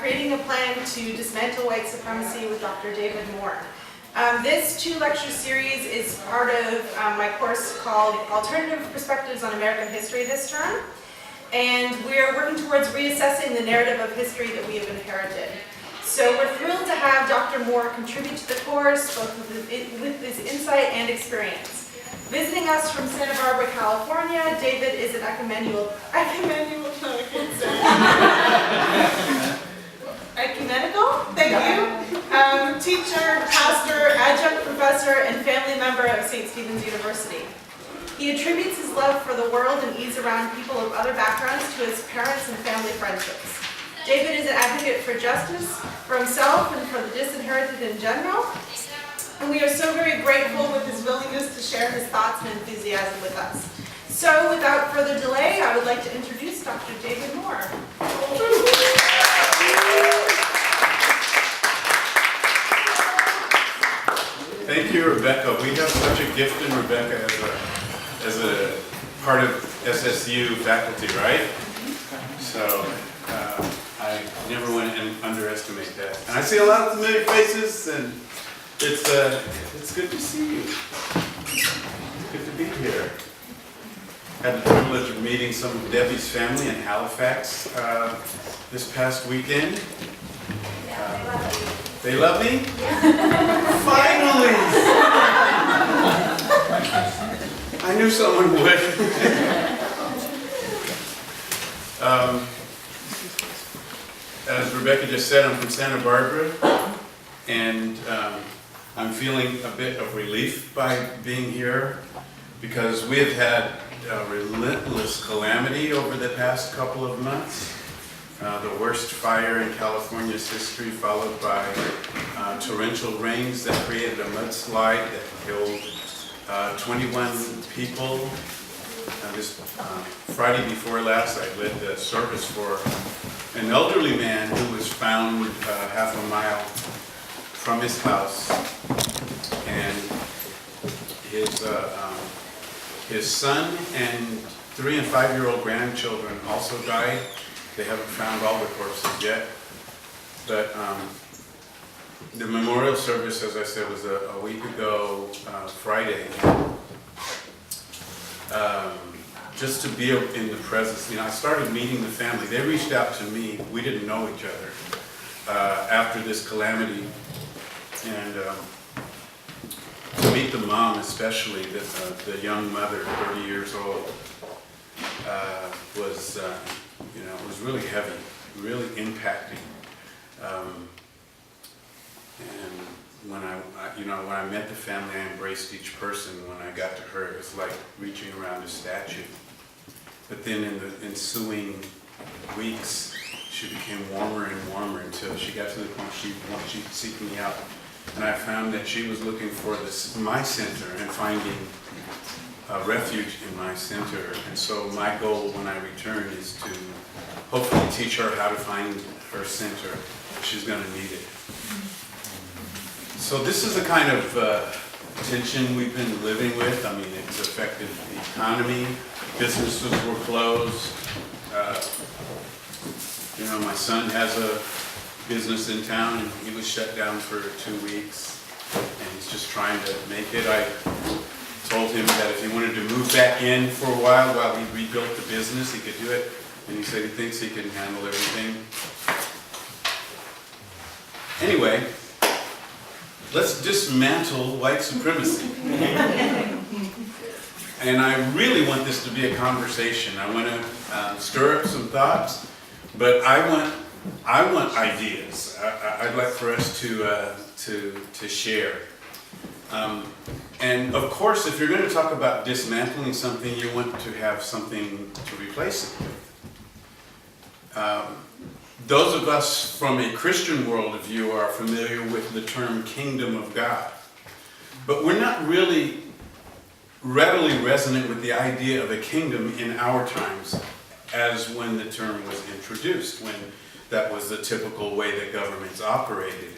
Creating a Plan to Dismantle White Supremacy with Dr. David Moore. This 2-lecture series is part of my course called Alternative Perspectives on American History this term. And we're working towards reassessing the narrative of history that we have inherited. So we're thrilled to have Dr. Moore contribute to the course, both with his insight and experience. Visiting us from Santa Barbara, California, David is an ecumenical teacher, pastor, adjunct professor, and family member of St. Stephen's University. He attributes his love for the world and ease around people of other backgrounds to his parents and family friendships. David is an advocate for justice, for himself, and for the disinherited in general. And we are so very grateful with his willingness to share his thoughts and enthusiasm with us. So without further delay, I would like to introduce Dr. David Moore. Thank you, Rebecca. We have such a gift in Rebecca as a part of SSU faculty, right? So I never want to underestimate that. And I see a lot of familiar faces, and it's good to see you. It's good to be here. Had the privilege of meeting some of Debbie's family in Halifax this past weekend. They love me? Yeah. Finally! I knew someone would. As Rebecca just said, I'm from Santa Barbara, and I'm feeling a bit of relief by being here because we have had a relentless calamity over the past couple of months. The worst fire in California's history, followed by torrential rains that created a mudslide that killed 21 people. This Friday before last, I led the service for an elderly man who was found half a mile from his house, and his son and 3- and 5-year-old grandchildren also died. They haven't found all the corpses yet, but the memorial service, as I said, was a week ago, Friday. Just to be in the presence, I started meeting the family. They reached out to me. We didn't know each other after this calamity, and to meet the mom, especially the young mother, 30 years old, was. It was really heavy, really impacting. And when I met the family, I embraced each person. When I got to her, it was like reaching around a statue. But then in the ensuing weeks, she became warmer and warmer until she got to the point she would seek me out. And I found that she was looking for my center and finding refuge in my center. And so my goal when I return is to hopefully teach her how to find her center. She's going to need it. So this is the kind of tension we've been living with. I mean, it's affected the economy. Businesses were closed. My son has a business in town, and he was shut down for 2 weeks, and he's just trying to make it. I told him that if he wanted to move back in for a while he rebuilt the business, he could do it. And he said he thinks he can handle everything. Anyway, let's dismantle white supremacy. And I really want this to be a conversation. I want to stir up some thoughts, but I want ideas. I'd like for us to share. And of course, if you're going to talk about dismantling something, you want to have something to replace it with. Those of us from a Christian worldview are familiar with the term kingdom of God. But we're not really readily resonant with the idea of a kingdom in our times as when the term was introduced, when that was the typical way that governments operated.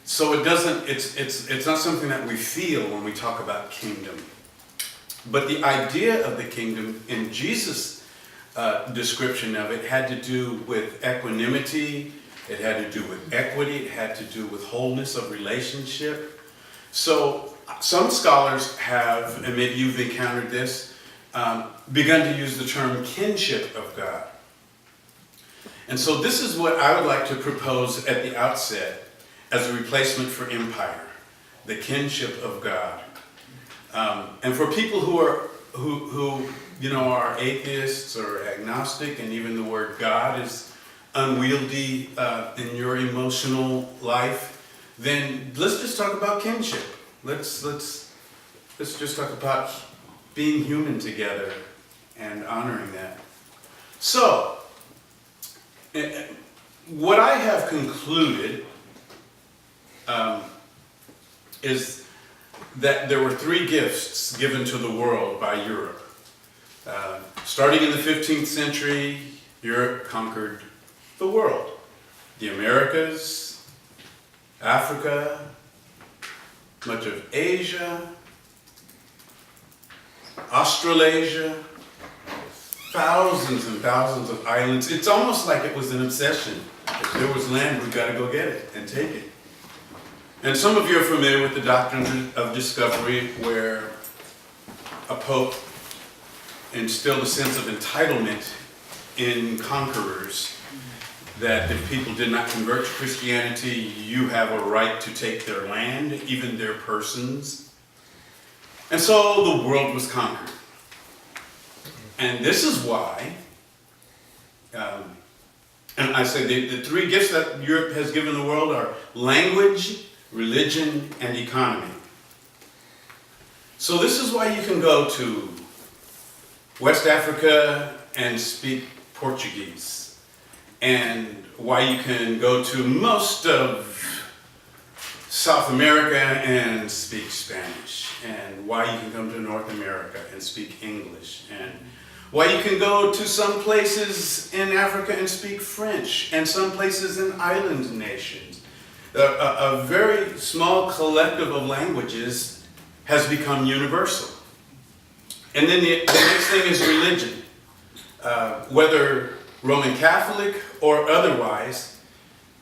So it's not something that we feel when we talk about kingdom. But the idea of the kingdom in Jesus' description of it had to do with equanimity, It had to do with equity. It had to do with wholeness of relationship. So some scholars have, and maybe you've encountered this, begun to use the term kinship of God. And so this is what I would like to propose at the outset as a replacement for empire, the kinship of God. And for people who are atheists or agnostic, and even the word God is unwieldy in your emotional life, then let's just talk about kinship. Let's just talk about being human together and honoring that. So, what I have concluded is that there were three gifts given to the world by Europe. Starting in the 15th century, Europe conquered the world. The Americas, Africa, much of Asia, Australasia, thousands and thousands of islands. It's almost like it was an obsession. If there was land, we've got to go get it and take it. And some of you are familiar with the doctrine of discovery, where a pope instilled a sense of entitlement in conquerors, that if people did not convert to Christianity, you have a right to take their land, even their persons. And so the world was conquered. And this is why, and I say the three gifts that Europe has given the world are language, religion, and economy. So this is why you can go to West Africa and speak Portuguese, and why you can go to most of South America and speak Spanish, and why you can come to North America and speak English, and why you can go to some places in Africa and speak French, and some places in island nations. A very small collective of languages has become universal. And then the next thing is religion. Whether Roman Catholic or otherwise,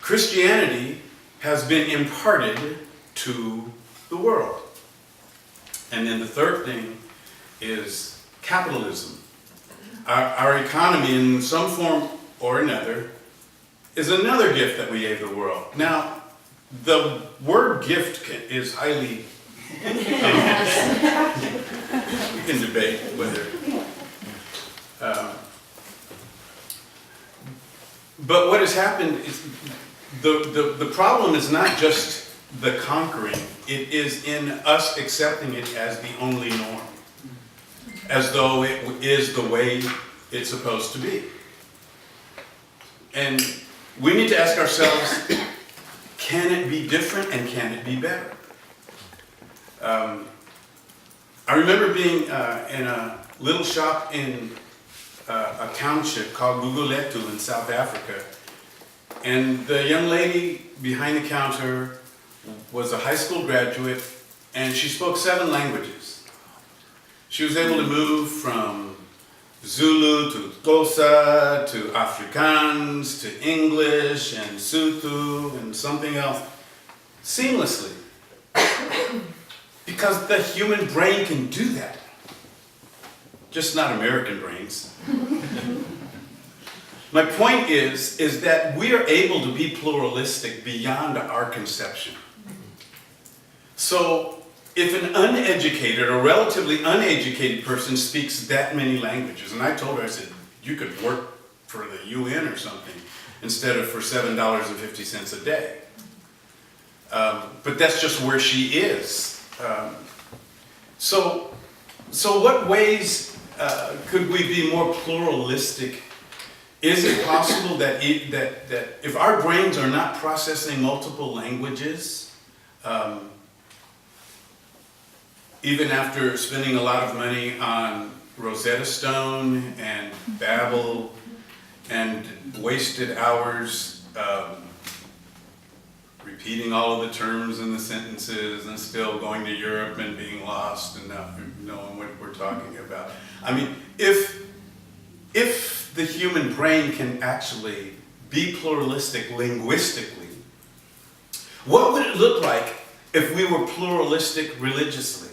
Christianity has been imparted to the world. And then the third thing is capitalism. Our economy, in some form or another, is another gift that we gave the world. Now, the word gift is highly we can debate whether. But what has happened is the problem is not just the conquering, it is in us accepting it as the only norm, as though it is the way it's supposed to be. And we need to ask ourselves, can it be different and can it be better? I remember being in a little shop in a township called Guguletu in South Africa, and the young lady behind the counter was a high school graduate, and she spoke 7 languages. She was able to move from Zulu to Xhosa to Afrikaans to English and Sotho and something else seamlessly. Because the human brain can do that. Just not American brains. My point is that we are able to be pluralistic beyond our conception. So if an uneducated or relatively uneducated person speaks that many languages, and I told her, I said, you could work for the UN or something instead of for $7.50 a day. But that's just where she is. So what ways could we be more pluralistic? Is it possible that if our brains are not processing multiple languages, even after spending a lot of money on Rosetta Stone and Babbel and wasted hours repeating all of the terms and the sentences and still going to Europe and being lost and not knowing what we're talking about. I mean, if the human brain can actually be pluralistic linguistically, what would it look like if we were pluralistic religiously?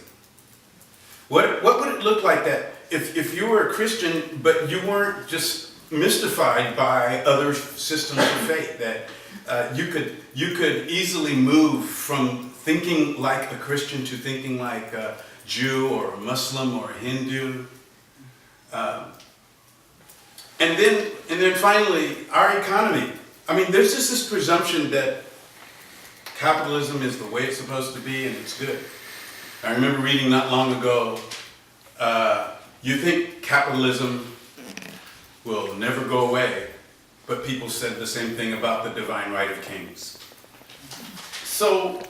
What would it look like that if you were a Christian, but you weren't just mystified by other systems of faith, that you could easily move from thinking like a Christian to thinking like a Jew or a Muslim or a Hindu? And then finally, our economy. I mean, there's just this presumption that capitalism is the way it's supposed to be and it's good. I remember reading not long ago, you think capitalism will never go away, but people said the same thing about the divine right of kings. So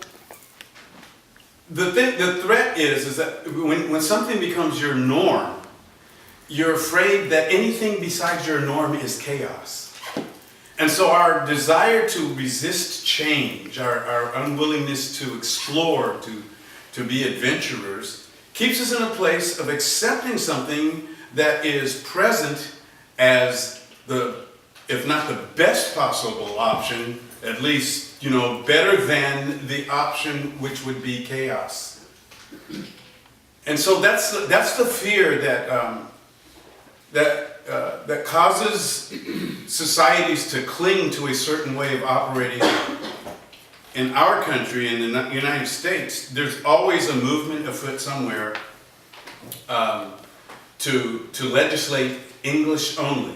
the threat is that when something becomes your norm, you're afraid that anything besides your norm is chaos. And so our desire to resist change, our unwillingness to explore, to be adventurers, keeps us in a place of accepting something that is present as if not the best possible option, at least, better than the option which would be chaos. And so that's the fear that causes societies to cling to a certain way of operating. In our country, in the United States, there's always a movement afoot somewhere to legislate English only.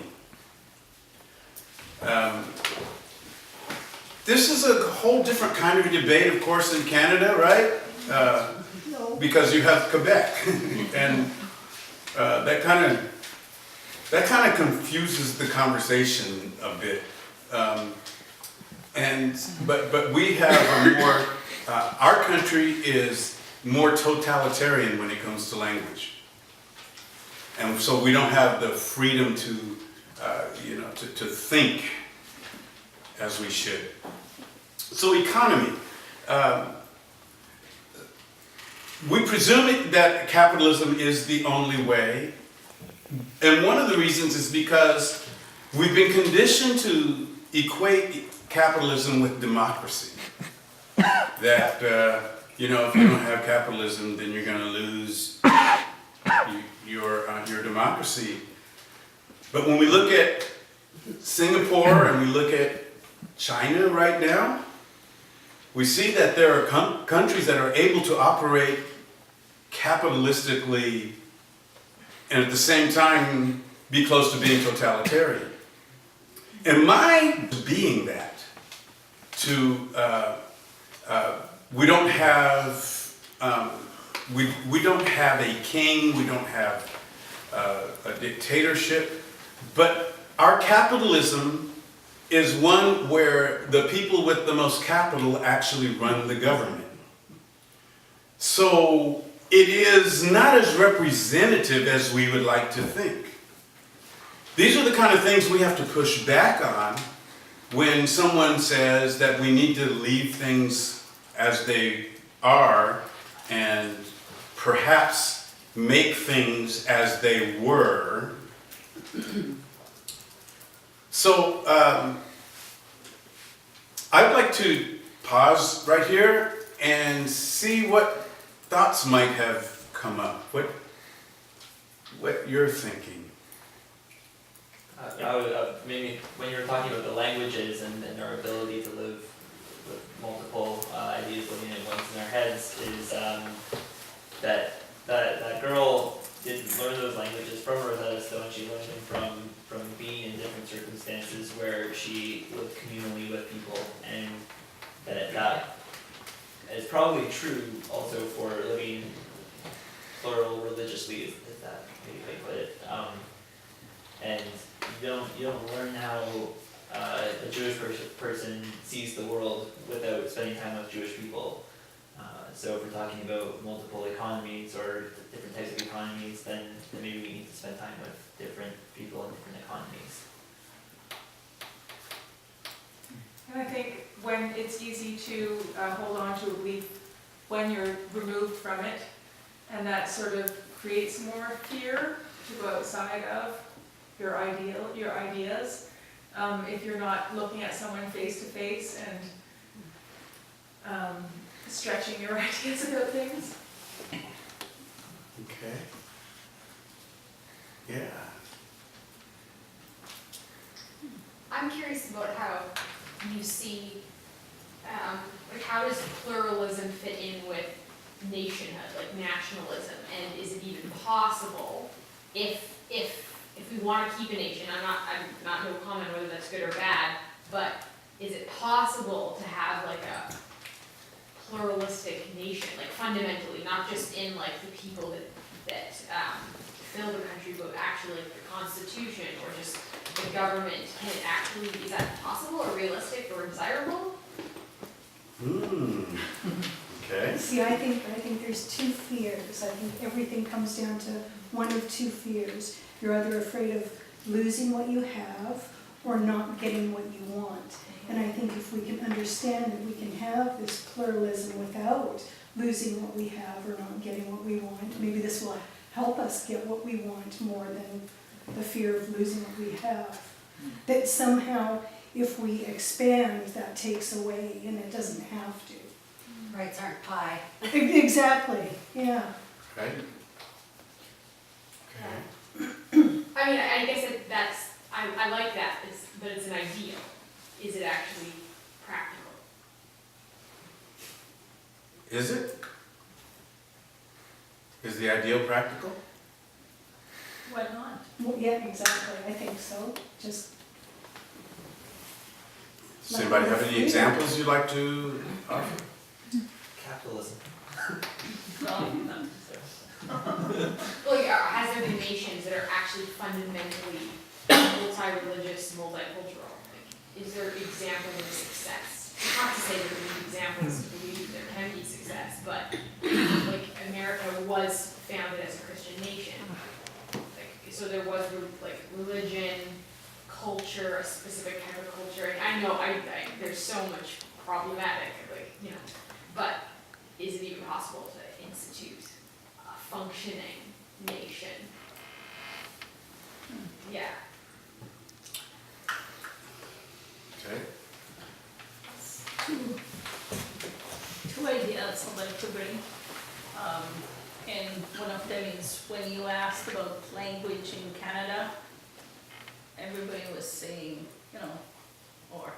This is a whole different kind of debate, of course, in Canada, right? Because you have Quebec, and that kind of confuses the conversation a bit. But we have a more, our country is more totalitarian when it comes to language. And so we don't have the freedom to think as we should. So economy. We presume that capitalism is the only way. And one of the reasons is because we've been conditioned to equate capitalism with democracy. That, if you don't have capitalism, then you're going to lose your democracy. But when we look at Singapore and we look at China right now, we see that there are countries that are able to operate capitalistically and at the same time be close to being totalitarian. And my being that, we don't have a king, we don't have a dictatorship, but our capitalism is one where the people with the most capital actually run the government. So it is not as representative as we would like to think. These are the kind of things we have to push back on when someone says that we need to leave things as they are and perhaps make things as they were. So I'd like to pause right here and see what thoughts might have come up. What you're thinking. Maybe when you were talking about the languages and our ability to live with multiple ideas living at once in our heads, is that girl didn't learn those languages from Rosetta Stone. She learned them from being in different circumstances where she lived communally with people, and that is probably true also for living plural religiously, is that maybe I put it. And you don't learn how a Jewish person sees the world without spending time with Jewish people. So if we're talking about multiple economies or different types of economies, then maybe we need to spend time with different people in different economies. And I think when it's easy to hold on to a belief when you're removed from it, and that sort of creates more fear to go outside of your ideas. if you're not looking at someone face to face and stretching your ideas about things. Okay. Yeah. I'm curious about how you see, like how does pluralism fit in with nationhood, like nationalism, and is it even possible if we want to keep a nation? I'm not no comment whether that's good or bad, but is it possible to have like a pluralistic nation, like fundamentally, not just in like the people that fill the country, but actually like the Constitution or just the government? Can it actually, is that possible or realistic or desirable? Okay. See, I think there's two fears. I think everything comes down to one of two fears. You're either afraid of losing what you have or not getting what you want. And I think if we can understand that we can have this pluralism without losing what we have or not getting what we want, maybe this will help us get what we want more than the fear of losing what we have. That somehow, if we expand, that takes away, and it doesn't have to. Rights aren't pie. Exactly, yeah. Right? Okay. I mean, I guess I like that, but it's an ideal. Is it actually practical? Is it? Is the ideal practical? Why not? Well, yeah, exactly, I think so. Just Does anybody have any examples you'd like to offer? Capitalism. Well, has there been nations that are actually fundamentally multi-religious, multicultural? Like, is there examples of success? Not to say that there are examples to believe there can be success, but like America was founded as a Christian nation. Like, so there was like religion, culture, a specific type of culture. And I know there's so much problematic, like, you know, but is it even possible to institute a functioning nation? Yeah. Okay. Two ideas I'd like to bring. And one of them is when you asked about language in Canada, everybody was saying, or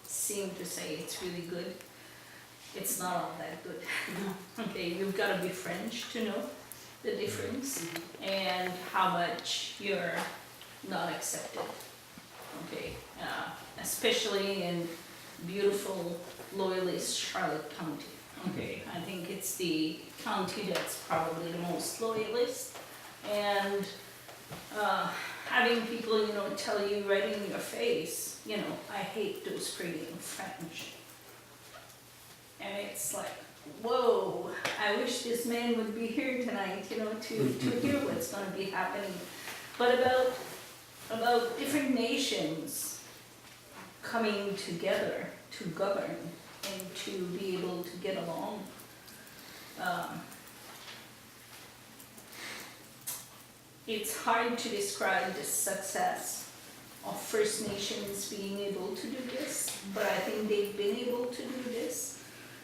seemed to say it's really good. It's not all that good. Okay, you've got to be French to know the difference and how much you're not accepted. Okay, especially in beautiful, loyalist Charlotte County. Okay, I think it's the county that's probably the most loyalist, and having people, tell you right in your face, I hate those screaming French. And it's like, whoa, I wish this man would be here tonight, to hear what's going to be happening. But about different nations coming together to govern and to be able to get along. It's hard to describe the success of First Nations being able to do this, but I think they've been able to do this.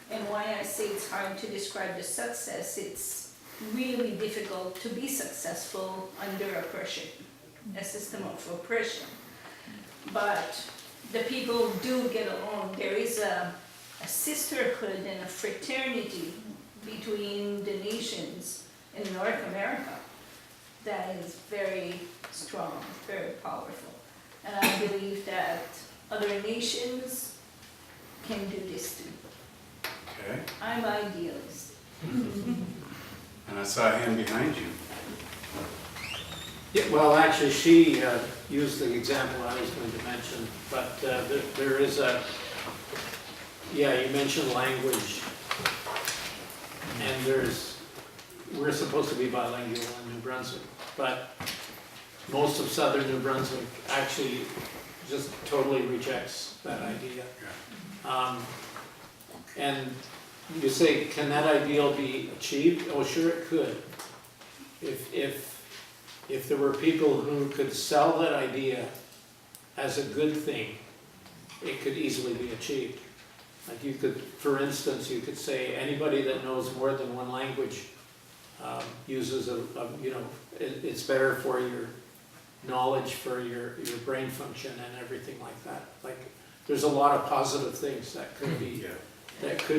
And why I say it's hard to describe the success, it's really difficult to be successful under oppression, a system of oppression. But the people do get along. There is a sisterhood and a fraternity between the nations in North America that is very strong, very powerful. And I believe that other nations can do this too. Okay. I'm idealist. And I saw a hand behind you. Yeah, well, actually, she used the example I was going to mention, but there is you mentioned language, and we're supposed to be bilingual in New Brunswick, but most of southern New Brunswick actually just totally rejects that idea. And you say, can that ideal be achieved? Oh, sure it could. If there were people who could sell that idea as a good thing, it could easily be achieved. Like you could, for instance, you could say anybody that knows more than one language uses it's better for your knowledge, for your brain function and everything like that. Like there's a lot of positive things that could be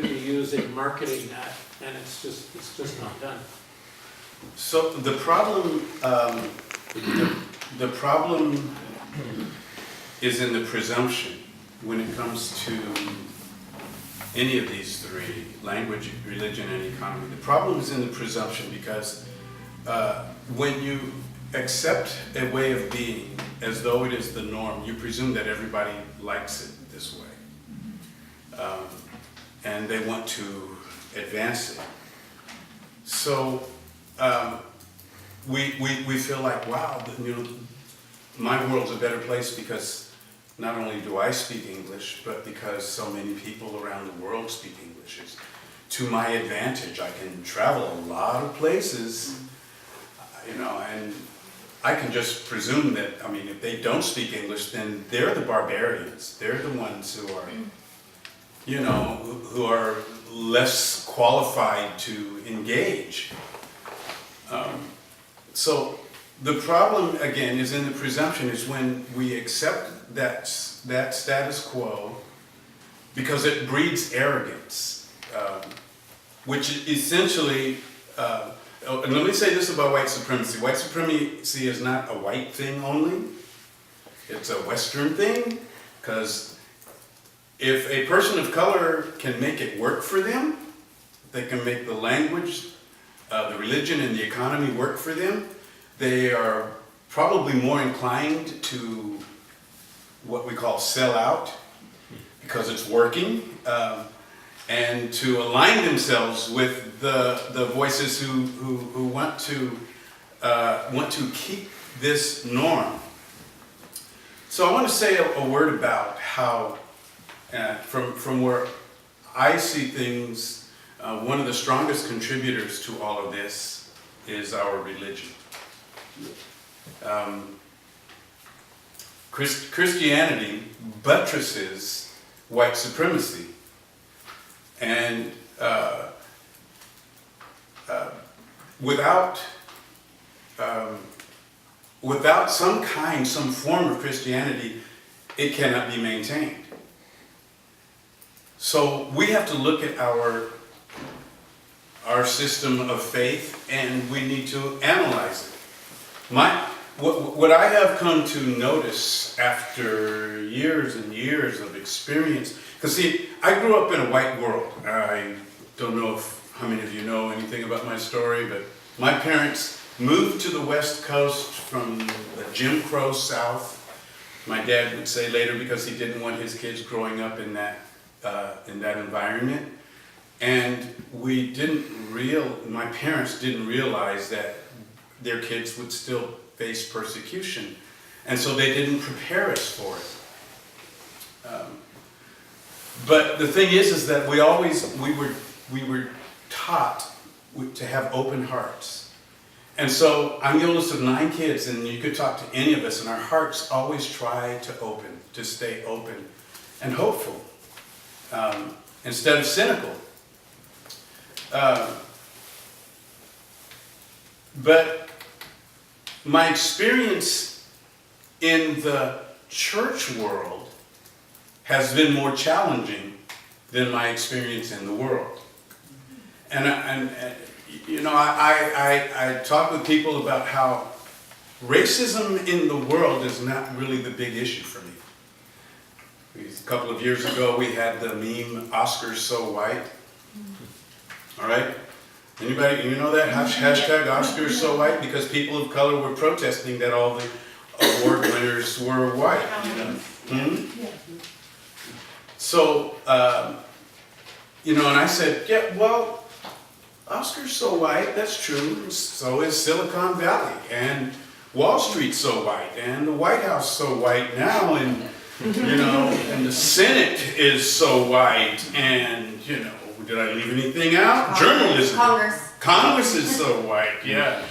used in marketing that, and it's just not done. So the problem is in the presumption when it comes to any of these three, language, religion, and economy. The problem is in the presumption because when you accept a way of being as though it is the norm, you presume that everybody likes it this way. And they want to advance it. So we feel like, wow, my world's a better place because not only do I speak English, but because so many people around the world speak English. It's to my advantage. I can travel a lot of places, and I can just presume that, if they don't speak English, then they're the barbarians. They're the ones who are, who are less qualified to engage. So the problem, again, is in the presumption, is when we accept that status quo because it breeds arrogance, which essentially, and let me say this about white supremacy. White supremacy is not a white thing only. It's a Western thing, because if a person of color can make it work for them, they can make the language, the religion, and the economy work for them, they are probably more inclined to what we call sell out, because it's working, and to align themselves with the voices who want to keep this norm. So I want to say a word about how, from where I see things, one of the strongest contributors to all of this is our religion. Christianity buttresses white supremacy, and without some form of Christianity, it cannot be maintained. So we have to look at our system of faith, and we need to analyze it. What I have come to notice after years and years of experience, because see, I grew up in a white world. I don't know how many of you know anything about my story, but my parents moved to the West Coast from the Jim Crow South. My dad would say later, because he didn't want his kids growing up in that environment. And my parents didn't realize that their kids would still face persecution. And so they didn't prepare us for it. But the thing is that we were taught to have open hearts. And so I'm the oldest of 9 kids, and you could talk to any of us, and our hearts always try to stay open and hopeful, instead of cynical. But my experience in the church world has been more challenging than my experience in the world. And I talk with people about how racism in the world is not really the big issue for me. A couple of years ago, we had the meme, "Oscar's so white." All right? Anybody, you know that? Hashtag Oscar's so white, because people of color were protesting that all the award winners were white. So, and I said, yeah, well, Oscar's so white, that's true. So is Silicon Valley, and Wall Street's so white, and the White House so white now, and and the Senate is so white, and did I leave anything out? Journalism. Congress is so white. Yeah.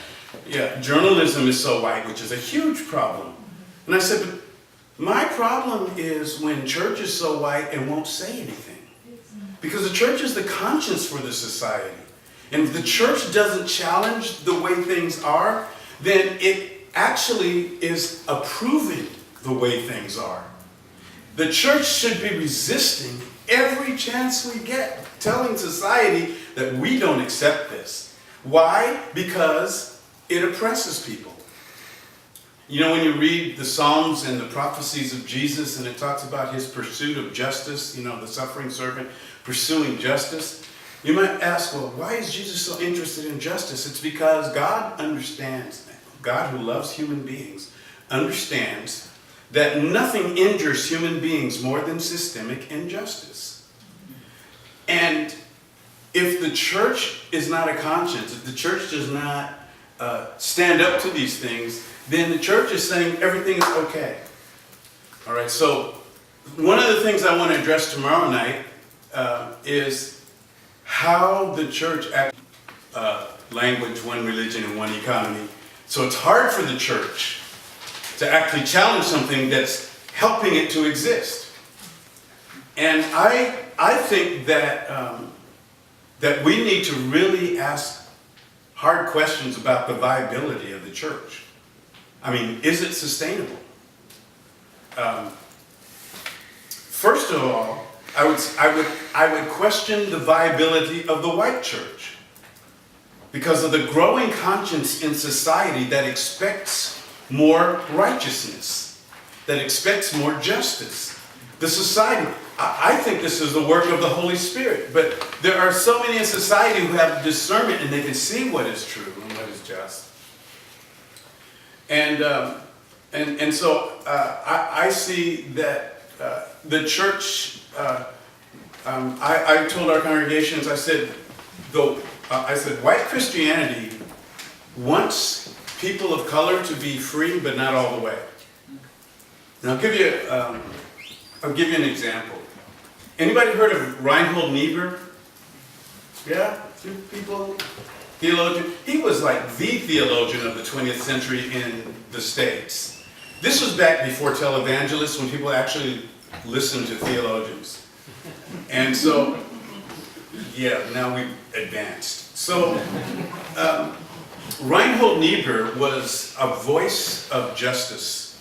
Journalism is so white, which is a huge problem. And I said, but My problem is when church is so white and won't say anything. Because the church is the conscience for the society. And if the church doesn't challenge the way things are, then it actually is approving the way things are. The church should be resisting every chance we get, telling society that we don't accept this. Why? Because it oppresses people. You know, when you read the Psalms and the prophecies of Jesus, and it talks about his pursuit of justice, you know, the suffering servant pursuing justice, you might ask, well, why is Jesus so interested in justice? It's because God understands, God who loves human beings, understands that nothing injures human beings more than systemic injustice. And if the church is not a conscience, if the church does not stand up to these things, then the church is saying everything is okay. All right, so one of the things I want to address tomorrow night is how the church acts, language, one religion, and one economy. So it's hard for the church to actually challenge something that's helping it to exist. And I think that, that we need to really ask hard questions about the viability of the church. I mean, is it sustainable? First of all, I would question the viability of the white church because of the growing conscience in society that expects more righteousness, that expects more justice. The society, I think this is the work of the Holy Spirit, but there are so many in society who have discernment and they can see what is true and what is just. And so I see that the church, I told our congregations, I said, white Christianity wants people of color to be free, but not all the way. And I'll give you an example. Anybody heard of Reinhold Niebuhr? Yeah, a few people. Theologian. He was like the theologian of the 20th century in the States. This was back before televangelists, when people actually listened to theologians. And so, yeah, now we've advanced. So, Reinhold Niebuhr was a voice of justice.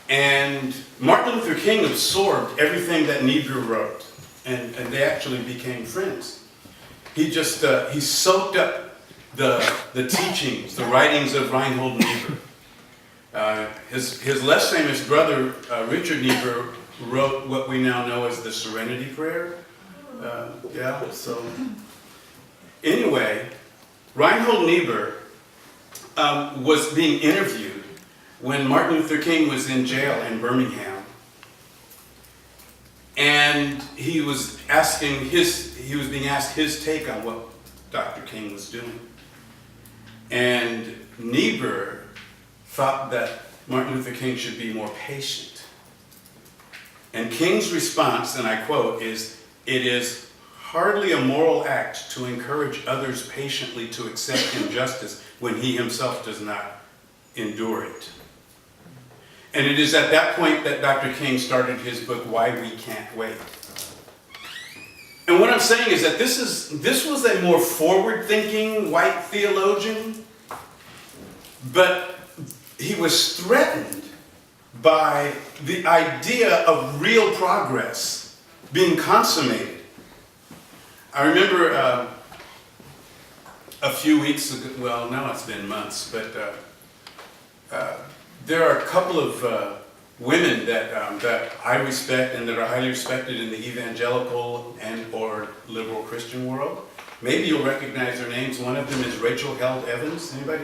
And Martin Luther King absorbed everything that Niebuhr wrote. And they actually became friends. He just, he soaked up the teachings, the writings of Reinhold Niebuhr. His less famous brother, Richard Niebuhr, wrote what we now know as the Serenity Prayer. Yeah, so anyway, Reinhold Niebuhr was being interviewed when Martin Luther King was in jail in Birmingham. And he was being asked his take on what Dr. King was doing. And Niebuhr thought that Martin Luther King should be more patient. And King's response, and I quote, is, "It is hardly a moral act to encourage others patiently to accept injustice when he himself does not endure it." And it is at that point that Dr. King started his book, Why We Can't Wait. And what I'm saying is that this was a more forward-thinking white theologian, but he was threatened by the idea of real progress being consummated. I remember a few weeks ago, well, now it's been months, but there are a couple of women that I respect and that are highly respected in the evangelical and or liberal Christian world. Maybe you'll recognize their names. One of them is Rachel Held Evans. Anybody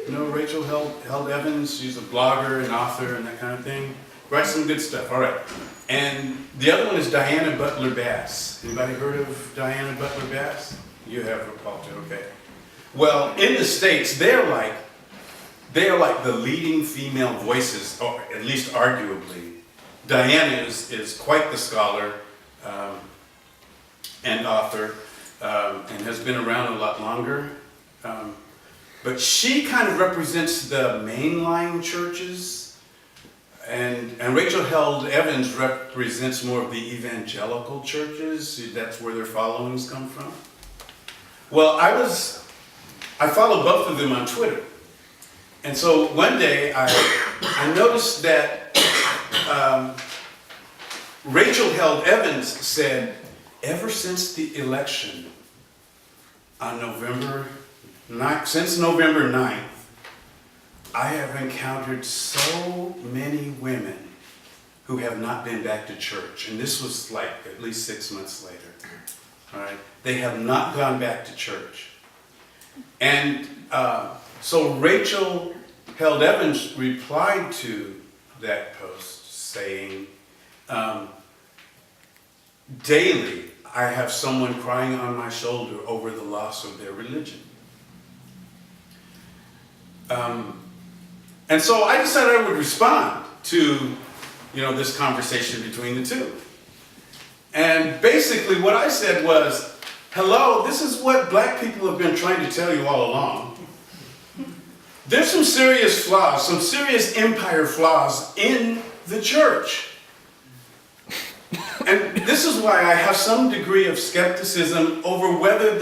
know Rachel Held Evans? She's a blogger and author and that kind of thing. Writes some good stuff. All right. And the other one is Diana Butler Bass. Anybody heard of Diana Butler Bass? You have, Walter. Okay. Well, in the States, they are like the leading female voices, or at least arguably. Diana is quite the scholar and author and has been around a lot longer. But she kind of represents the mainline churches And Rachel Held Evans represents more of the evangelical churches. That's where their followings come from. Well, I follow both of them on Twitter. And so one day I noticed that Rachel Held Evans said, ever since the election on since November 9th, I have encountered so many women who have not been back to church. And this was like at least 6 months later. All right? They have not gone back to church. And so Rachel Held Evans replied to that post saying, daily I have someone crying on my shoulder over the loss of their religion. And so I decided I would respond to, this conversation between the two. And basically what I said was, hello, this is what black people have been trying to tell you all along. There's some serious flaws, some serious empire flaws in the church. And this is why I have some degree of skepticism over whether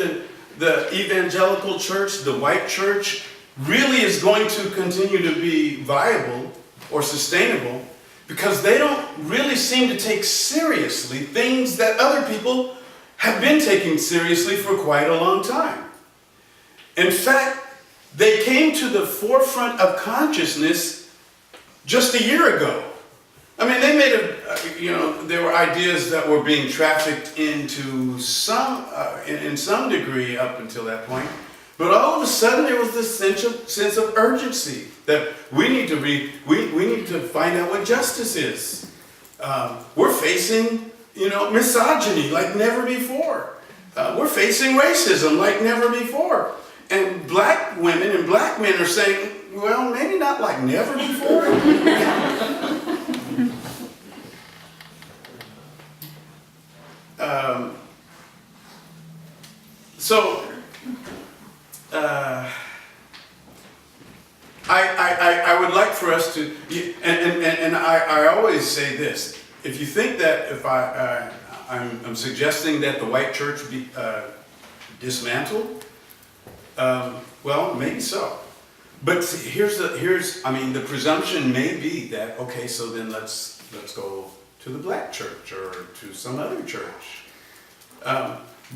the evangelical church, the white church, really is going to continue to be viable or sustainable, because they don't really seem to take seriously things that other people have been taking seriously for quite a long time. In fact, they came to the forefront of consciousness just a year ago. I mean, they made there were ideas that were being trafficked into in some degree up until that point. But all of a sudden, there was this sense of urgency that we need to find out what justice is. We're facing, misogyny like never before. We're facing racism like never before. And black women and black men are saying, well, maybe not like never before. I would like for us to, and I always say this: if you think that if I'm suggesting that the white church be dismantled, well, maybe so. But the presumption may be that, okay, so then let's go to the black church or to some other church.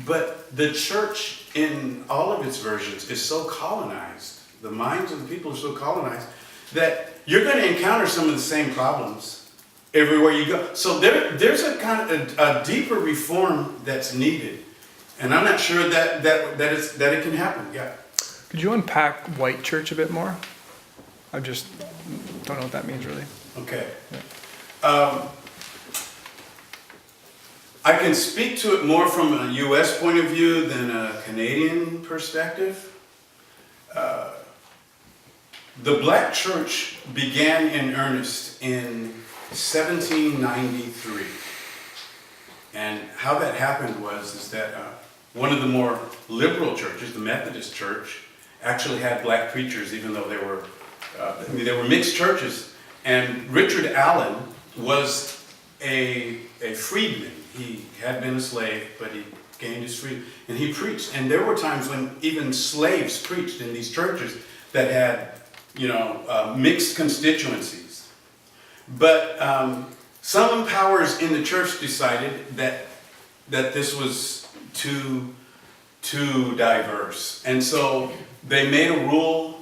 But the church in all of its versions is so colonized, the minds of the people are so colonized, that you're going to encounter some of the same problems everywhere you go. So there's a kind of a deeper reform that's needed. And I'm not sure that it can happen. Yeah. Could you unpack white church a bit more? I just don't know what that means really. Okay. Yeah. I can speak to it more from a U.S. point of view than a Canadian perspective. The black church began in earnest in 1793. And how that happened is that one of the more liberal churches, the Methodist Church, actually had black preachers, even though they were mixed churches. And Richard Allen was a freedman. He had been a slave, but he gained his freedom. And he preached. And there were times when even slaves preached in these churches that had, mixed constituencies. But some powers in the church decided that this was too diverse. And so they made a rule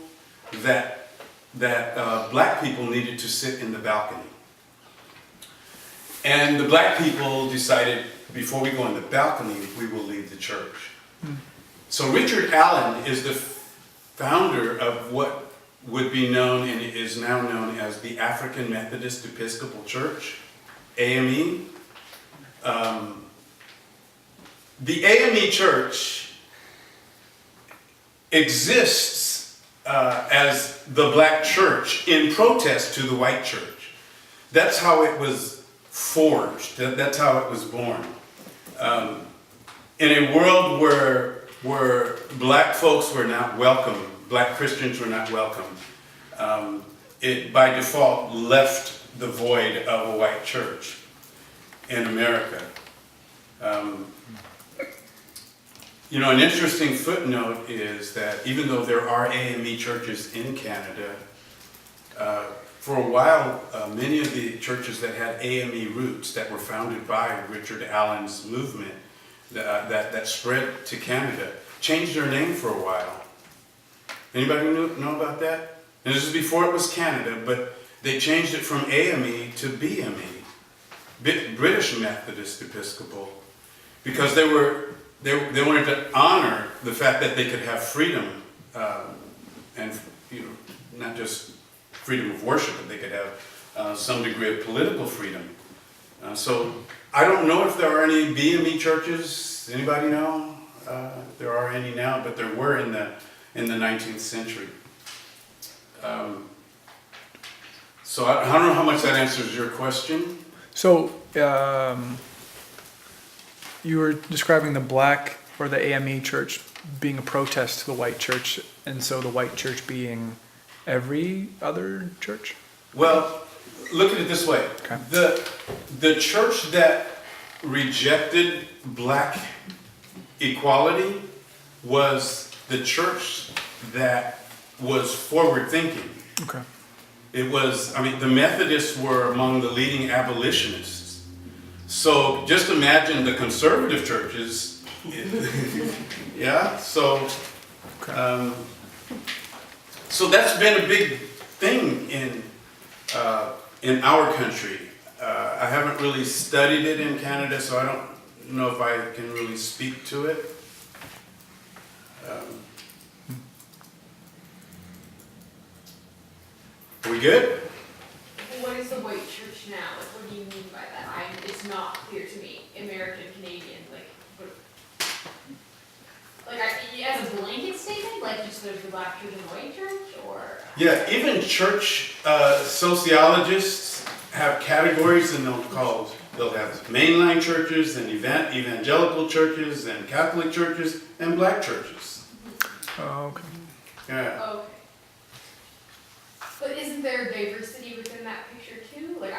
that black people needed to sit in the balcony. And the black people decided, before we go in the balcony, we will leave the church. So Richard Allen is the founder of what would be known and is now known as the African Methodist Episcopal Church, AME. The AME Church exists as the black church in protest to the white church. That's how it was forged. That's how it was born. In a world where black folks were not welcome, black Christians were not welcome, it by default left the void of a white church in America. You know, an interesting footnote is that even though there are AME churches in Canada, for a while, many of the churches that had AME roots that were founded by Richard Allen's movement that spread to Canada changed their name for a while. Anybody know about that? And this is before it was Canada, but they changed it from AME to BME, British Methodist Episcopal, because they wanted to honor the fact that they could have freedom, and you know, not just freedom of worship, but they could have some degree of political freedom. So I don't know if there are any BME churches. Anybody know? There are any now, but there were in the 19th century. So I don't know how much that answers your question. So, you were describing the black or the AME church being a protest to the white church, and so the white church being every other church? Well, look at it this way. Okay. The church that rejected black equality was the church that was forward-thinking. Okay. It was, I mean, the Methodists were among the leading abolitionists. So just imagine the conservative churches. Yeah, so so that's been a big thing in our country. I haven't really studied it in Canada, so I don't know if I can really speak to it. Are we good? What is the white church now? Like, what do you mean by that? It's not clear to me. American, Canadian, like, as a blanket statement, like just there's the black church and the white church, or? Yeah, even church sociologists have categories, and they'll have mainline churches and evangelical churches and Catholic churches and black churches. Oh, okay. Yeah. Okay. But isn't there diversity within that picture too? Like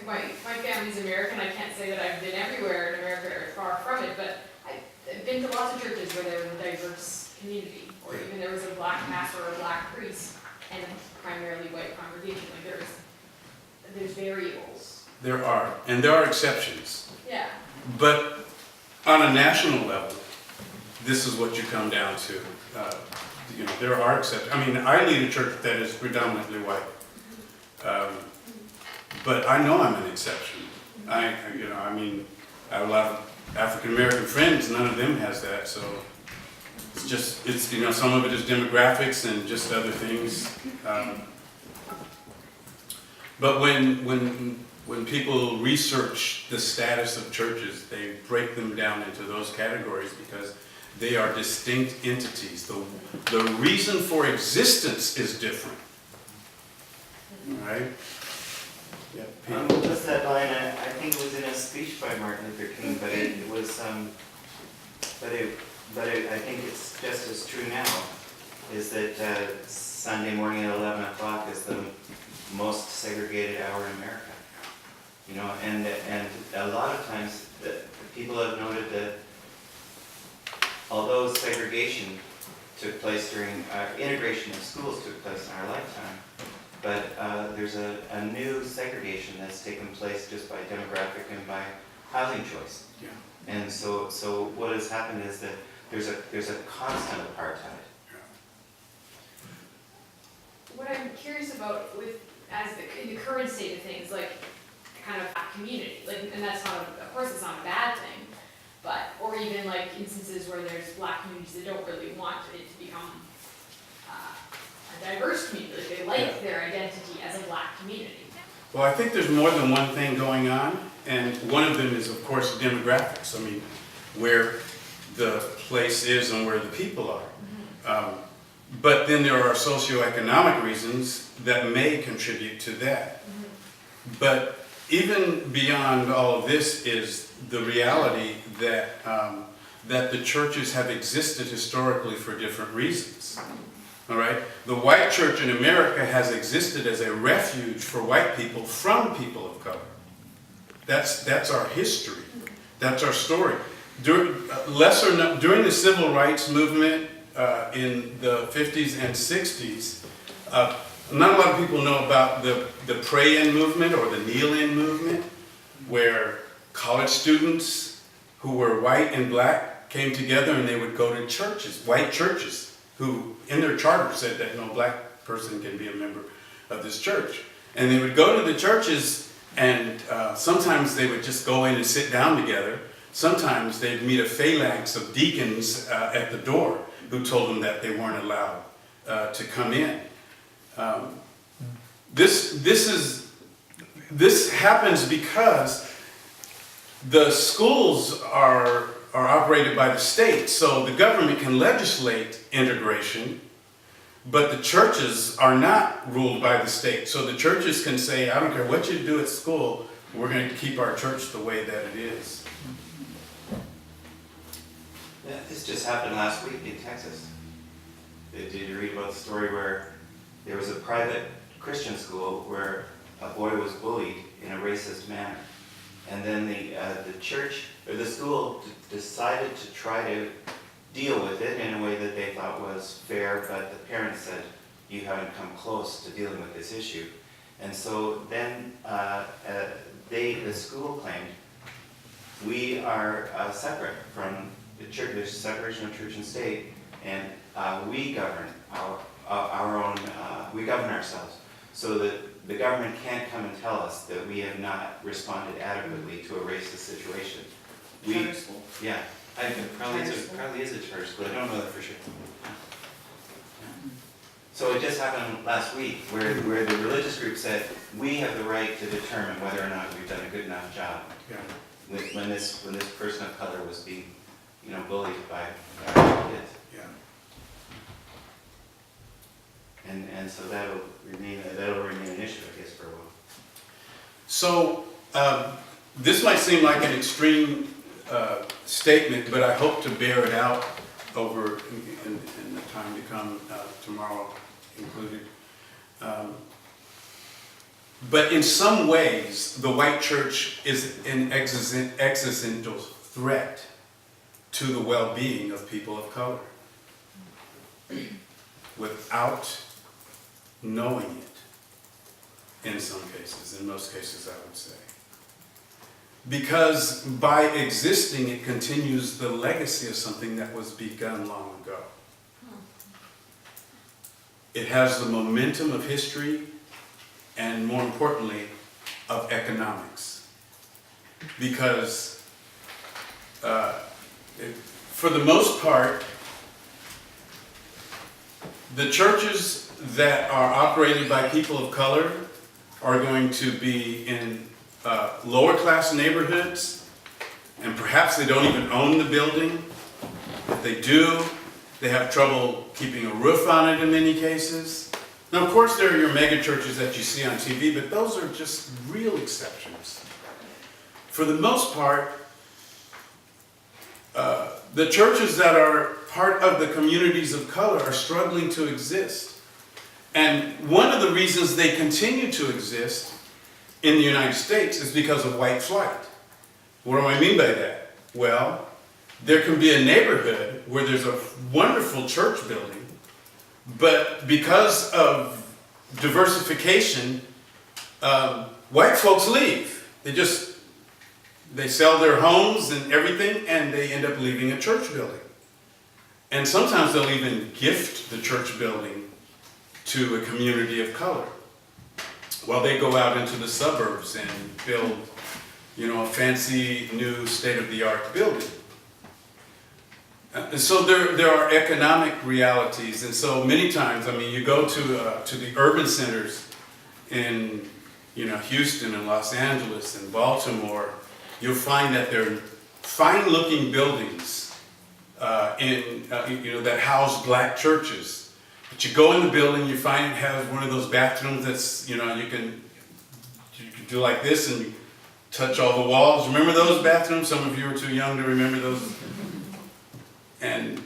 my family's American. I can't say that I've been everywhere in America or far from it, but I've been to lots of churches where there was a diverse community, or even there was a black pastor or a black priest and a primarily white congregation. Like there's variables. There are, and there are exceptions. Yeah. But on a national level, this is what you come down to. You know, there are exceptions. I mean, I lead a church that is predominantly white, but I know I'm an exception. I have a lot of African American friends. None of them has that, so it's you know, some of it is demographics and just other things. But when people research the status of churches, they break them down into those categories because they are distinct entities. The reason for existence is different. All right? Yeah, Pete. Just that line, I think it was in a speech by Martin Luther King, but it was, I think it's just as true now, is that Sunday morning at 11 o'clock is the most segregated hour in America. You know, and a lot of times people have noted that although segregation took place during integration of schools took place in our lifetime, but there's a new segregation that's taken place just by demographic and by housing choice. Yeah. And so what has happened is that there's a constant apartheid. What I'm curious about in the current state of things, like kind of black community, like, and that's not, of course, it's not a bad thing, but, or even like instances where there's black communities that don't really want it to become a diverse community, like they like their identity as a black community. Well, I think there's more than one thing going on, and one of them is, of course, demographics. I mean, where the place is and where the people are. But then there are socioeconomic reasons that may contribute to that. But even beyond all of this is the reality that that the churches have existed historically for different reasons. all right? The white church in America has existed as a refuge for white people from people of color. That's our history. That's our story. During the civil rights movement in the 50s and 60s, not a lot of people know about the pray-in movement or the kneel-in movement, where college students who were white and black came together and they would go to churches, white churches, who in their charter said that no black person can be a member of this church. And they would go to the churches, and sometimes they would just go in and sit down together. Sometimes they'd meet a phalanx of deacons at the door who told them that they weren't allowed to come in. This happens because the schools are operated by the state, so the government can legislate integration, but the churches are not ruled by the state. So the churches can say, I don't care what you do at school, we're going to keep our church the way that it is. Yeah, this just happened last week in Texas. Did you read about the story where there was a private Christian school where a boy was bullied in a racist manner? And then the church, or the school, decided to try to deal with it in a way that they thought was fair, but the parents said, you haven't come close to dealing with this issue. And so then the school claimed, we are separate from the church, there's separation of church and state, and we govern our own, we govern ourselves. So that the government can't come and tell us that we have not responded adequately to a racist situation. Charter school? Yeah, I think it probably is a charter school, I don't know that for sure. So it just happened last week where the religious group said, we have the right to determine whether or not we've done a good enough job. Yeah. When this person of color was being, bullied by kids. Yeah. And so that'll remain an issue, I guess, for a while. So this might seem like an extreme statement, but I hope to bear it out over in the time to come, tomorrow included. But in some ways, the white church is an existential threat to the well-being of people of color without knowing it in some cases, in most cases I would say. Because by existing, it continues the legacy of something that was begun long ago. It has the momentum of history and, more importantly, of economics. Because for the most part, the churches that are operated by people of color are going to be in lower class neighborhoods, and perhaps they don't even own the building. If they do, they have trouble keeping a roof on it in many cases. Now, of course, there are your mega churches that you see on TV, but those are just real exceptions. For the most part, the churches that are part of the communities of color are struggling to exist. And one of the reasons they continue to exist in the United States is because of white flight. What do I mean by that? Well, there can be a neighborhood where there's a wonderful church building, but because of diversification, white folks leave. They sell their homes and everything, and they end up leaving a church building. And sometimes they'll even gift the church building to a community of color, while they go out into the suburbs and build, a fancy new state-of-the-art building. And so there are economic realities, and so many times, you go to the urban centers in, Houston and Los Angeles and Baltimore, you'll find that they're fine-looking buildings that house black churches. But you go in the building, you find it has one of those bathrooms that's, you can do like this and you touch all the walls. Remember those bathrooms? Some of you are too young to remember those. And,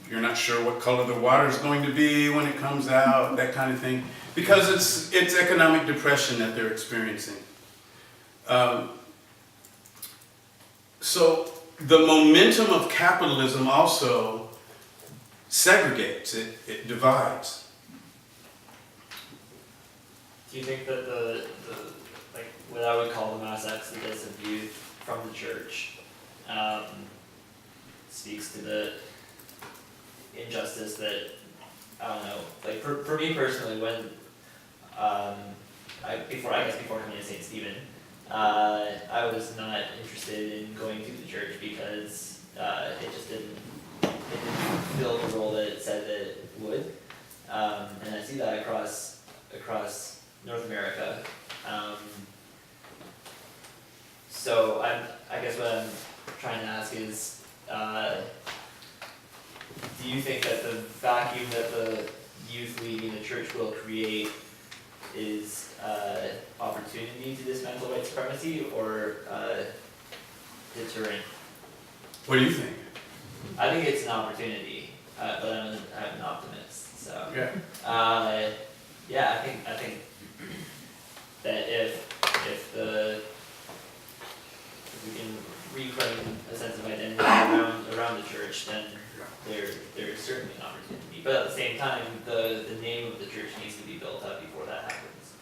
you're not sure what color the water is going to be when it comes out, that kind of thing, because it's economic depression that they're experiencing. So the momentum of capitalism also segregates, it divides. Do you think that the like what I would call the mass exodus of youth from the church speaks to the injustice that, I don't know, like for me personally, when before coming to St. Stephen, I was not interested in going to the church because it just didn't fill the role that it said that it would, and I see that across North America. So I guess what I'm trying to ask is, do you think that the vacuum that the youth leaving the church will create is opportunity to dismantle white supremacy or deterrent? What do you think? I think it's an opportunity, but I'm an optimist. So Yeah. yeah, I think that if we can reclaim a sense of identity around the church, then there's certainly an opportunity. But at the same time, the name of the church needs to be built up before that happens.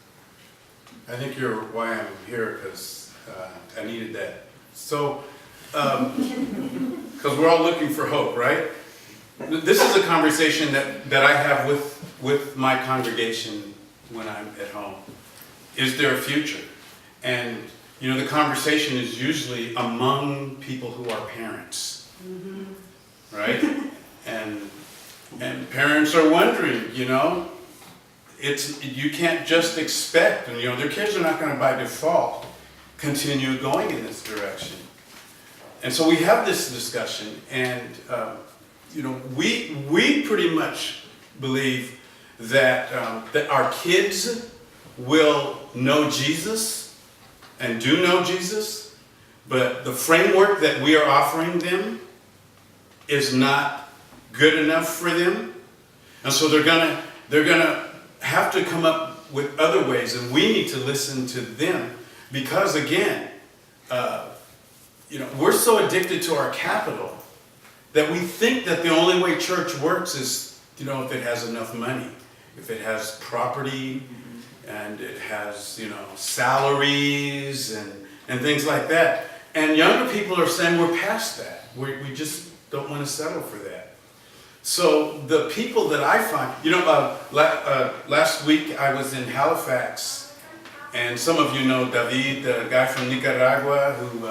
I think you're why I'm here, because I needed that. So, because we're all looking for hope, right? This is a conversation that I have with my congregation when I'm at home. Is there a future? And you know, the conversation is usually among people who are parents, right? And parents are wondering, you know, you can't just expect, and you know, their kids are not going to by default continue going in this direction. And so we have this discussion, and you know, we pretty much believe that that our kids will know Jesus and do know Jesus, but the framework that we are offering them is not good enough for them, and so they're gonna have to come up with other ways, and we need to listen to them, because again, you know, we're so addicted to our capital that we think that the only way church works is, you know, if it has enough money, if it has property, and it has, you know, salaries and things like that. And younger people are saying we're past that. We just don't want to settle for that. So the people that I find, you know, last week I was in Halifax, and some of you know David, the guy from Nicaragua, who,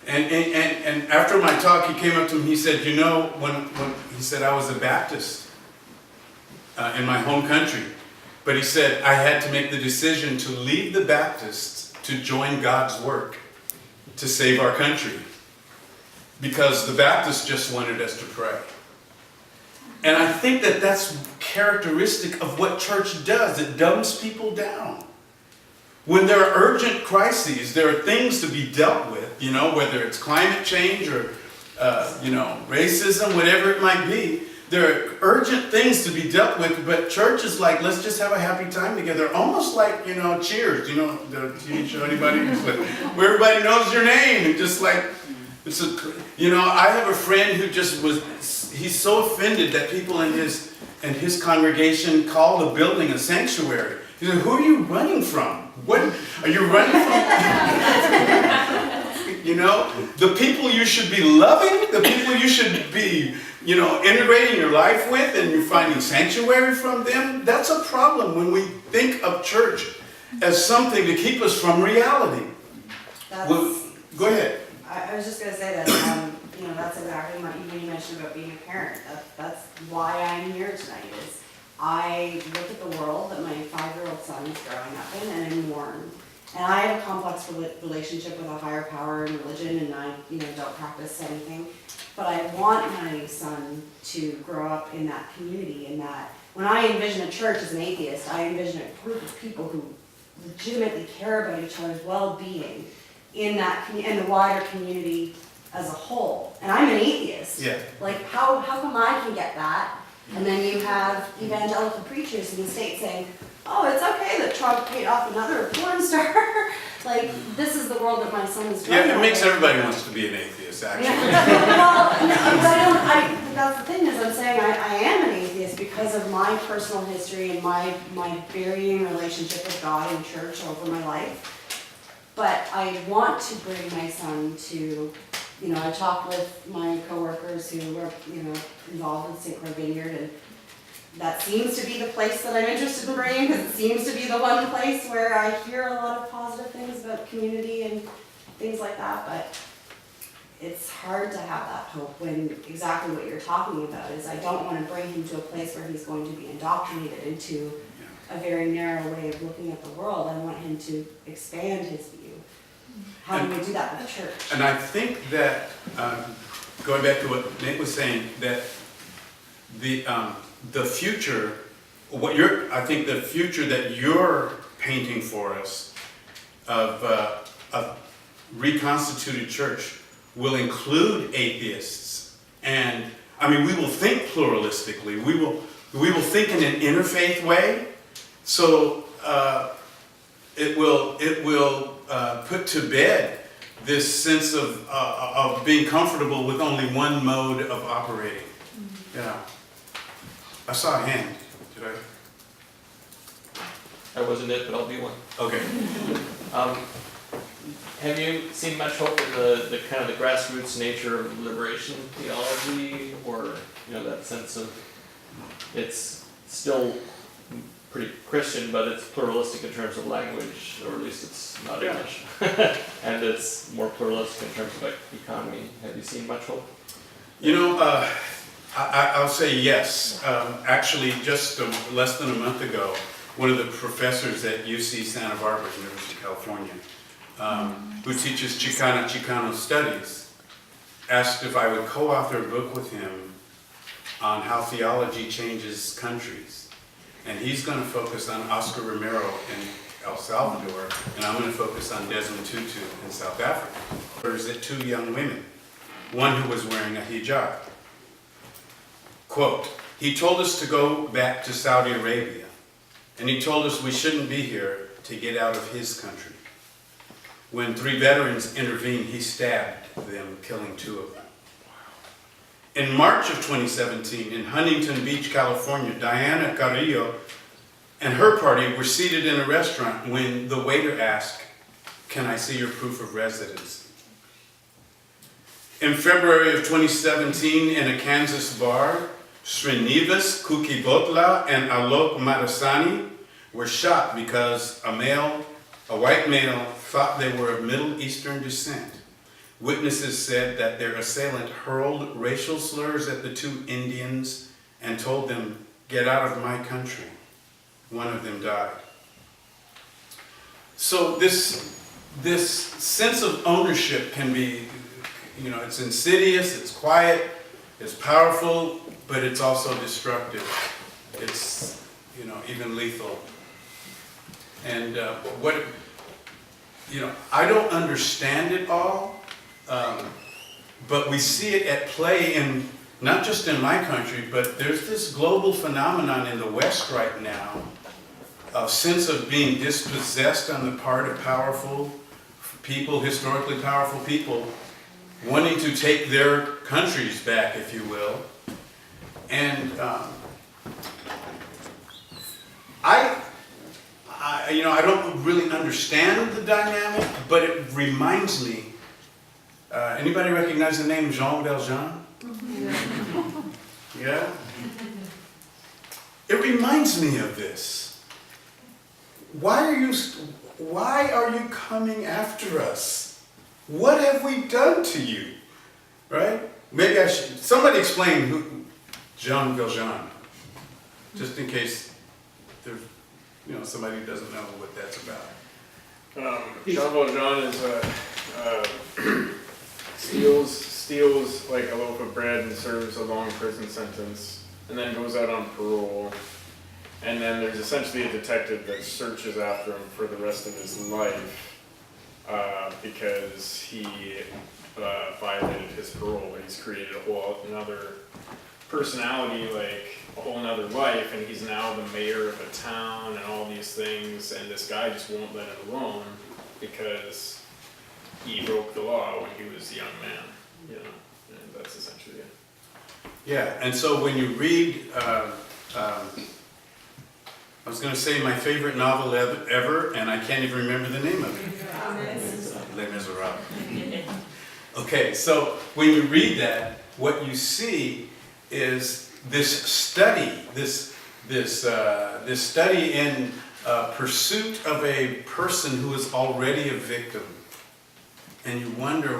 and after my talk, he came up to me, he said, you know, when he said I was a Baptist in my home country, but he said I had to make the decision to leave the Baptists to join God's work to save our country, because the Baptists just wanted us to pray. And I think that that's characteristic of what church does. It dumbs people down. When there are urgent crises, there are things to be dealt with, you know, whether it's climate change or, you know, racism, whatever it might be. There are urgent things to be dealt with, but church is like, let's just have a happy time together. Almost like, you know, Cheers, you know, the TV show, anybody? Where everybody knows your name, and just like, it's a, you know, I have a friend who just was, he's so offended that people in his congregation call the building a sanctuary. He said, who are you running from? What are you running from? You know, the people you should be loving, the people you should be, you know, integrating your life with, and you're finding sanctuary from them. That's a problem when we think of church as something to keep us from reality. Well, go ahead. I was just going to say that, you know, that's exactly what you mentioned about being a parent. That's why I'm here tonight, is I look at the world that my 5-year-old son is growing up in, and I mourn. And I have a complex relationship with a higher power and religion, and I, you know, don't practice anything. But I want my son to grow up in that community, in that when I envision a church as an atheist, I envision a group of people who legitimately care about each other's well-being in that, and the wider community as a whole. And I'm an atheist. Yeah. Like, how come I can get that? And then you have evangelical preachers in the state saying, oh, it's okay that Trump paid off another porn star. Like, this is the world that my son is growing up in. Yeah, it makes everybody wants to be an atheist, actually. Well, no, but that's the thing is I'm saying I am an atheist because of my personal history and my varying relationship with God and church over my life. But I want to bring my son to, I talk with my coworkers who are, involved with St. Croix Vineyard, and that seems to be the place that I'm interested in bringing, because it seems to be the one place where I hear a lot of positive things about community and things like that, but it's hard to have that hope when exactly what you're talking about is I don't want to bring him to a place where he's going to be indoctrinated into a very narrow way of looking at the world. I want him to expand his view. How do we do that with church? And I think that, going back to what Nate was saying, that the future, I think the future that you're painting for us of a reconstituted church will include atheists, and we will think pluralistically. We will think in an interfaith way. So it will put to bed this sense of being comfortable with only one mode of operating. Yeah. I saw a hand. Did I? I wasn't it, but I'll be one. Okay. Have you seen much hope in the kind of the grassroots nature of liberation theology, or that sense of it's still pretty Christian, but it's pluralistic in terms of language, or at least it's not English, and it's more pluralistic in terms of economy. Have you seen much hope? I'll say yes. Actually, just less than a month ago, one of the professors at UC Santa Barbara, University of California, who teaches Chicano studies, asked if I would co-author a book with him on how theology changes countries. And he's going to focus on Oscar Romero in El Salvador, and I'm going to focus on Desmond Tutu in South Africa. There's two young women, one who was wearing a hijab. Quote, he told us to go back to Saudi Arabia, and he told us we shouldn't be here to get out of his country. When 3 veterans intervened, he stabbed them, killing 2 of them. In March of 2017, in Huntington Beach, California, Diana Carrillo and her party were seated in a restaurant when the waiter asked, "Can I see your proof of residency?" In February of 2017, in a Kansas bar, Srinivas Kukibotla and Alok Madasani were shot because a white male, thought they were of Middle Eastern descent. Witnesses said that their assailant hurled racial slurs at the 2 Indians and told them, "Get out of my country." One of them died. So this sense of ownership can be, it's insidious, it's quiet, it's powerful, but it's also destructive. It's, even lethal. And I don't understand it all, but we see it at play in, not just in my country, but there's this global phenomenon in the West right now, a sense of being dispossessed on the part of powerful people, historically powerful people, wanting to take their countries back, if you will. And I don't really understand the dynamic, but it reminds me, anybody recognize the name Jean Valjean? Yeah? It reminds me of this. Why are you coming after us? What have we done to you? Right? Maybe somebody explain who Jean Valjean, just in case there's somebody who doesn't know what that's about. Jean Valjean is steals like a loaf of bread and serves a long prison sentence, and then goes out on parole. And then there's essentially a detective that searches after him for the rest of his life because he violated his parole, but he's created a whole another personality, like a whole nother life, and he's now the mayor of a town and all these things, and this guy just won't let him alone because he broke the law when he was a young man, you know, and that's essentially it. Yeah, and so when you read, I was going to say my favorite novel ever, and I can't even remember the name of it. Les Miserables. Okay, so when you read that, what you see is this study, this study in pursuit of a person who is already a victim, and you wonder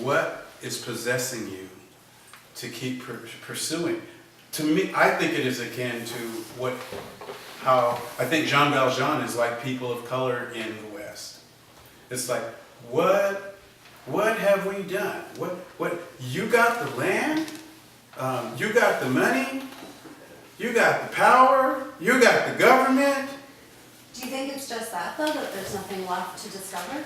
what is possessing you to keep pursuing. To me, I think it is akin to how I think Jean Valjean is like people of color in the West. It's like, what have we done? What? You got the land, you got the money, you got the power, you got the government. Do you think it's just that though, that there's nothing left to discover?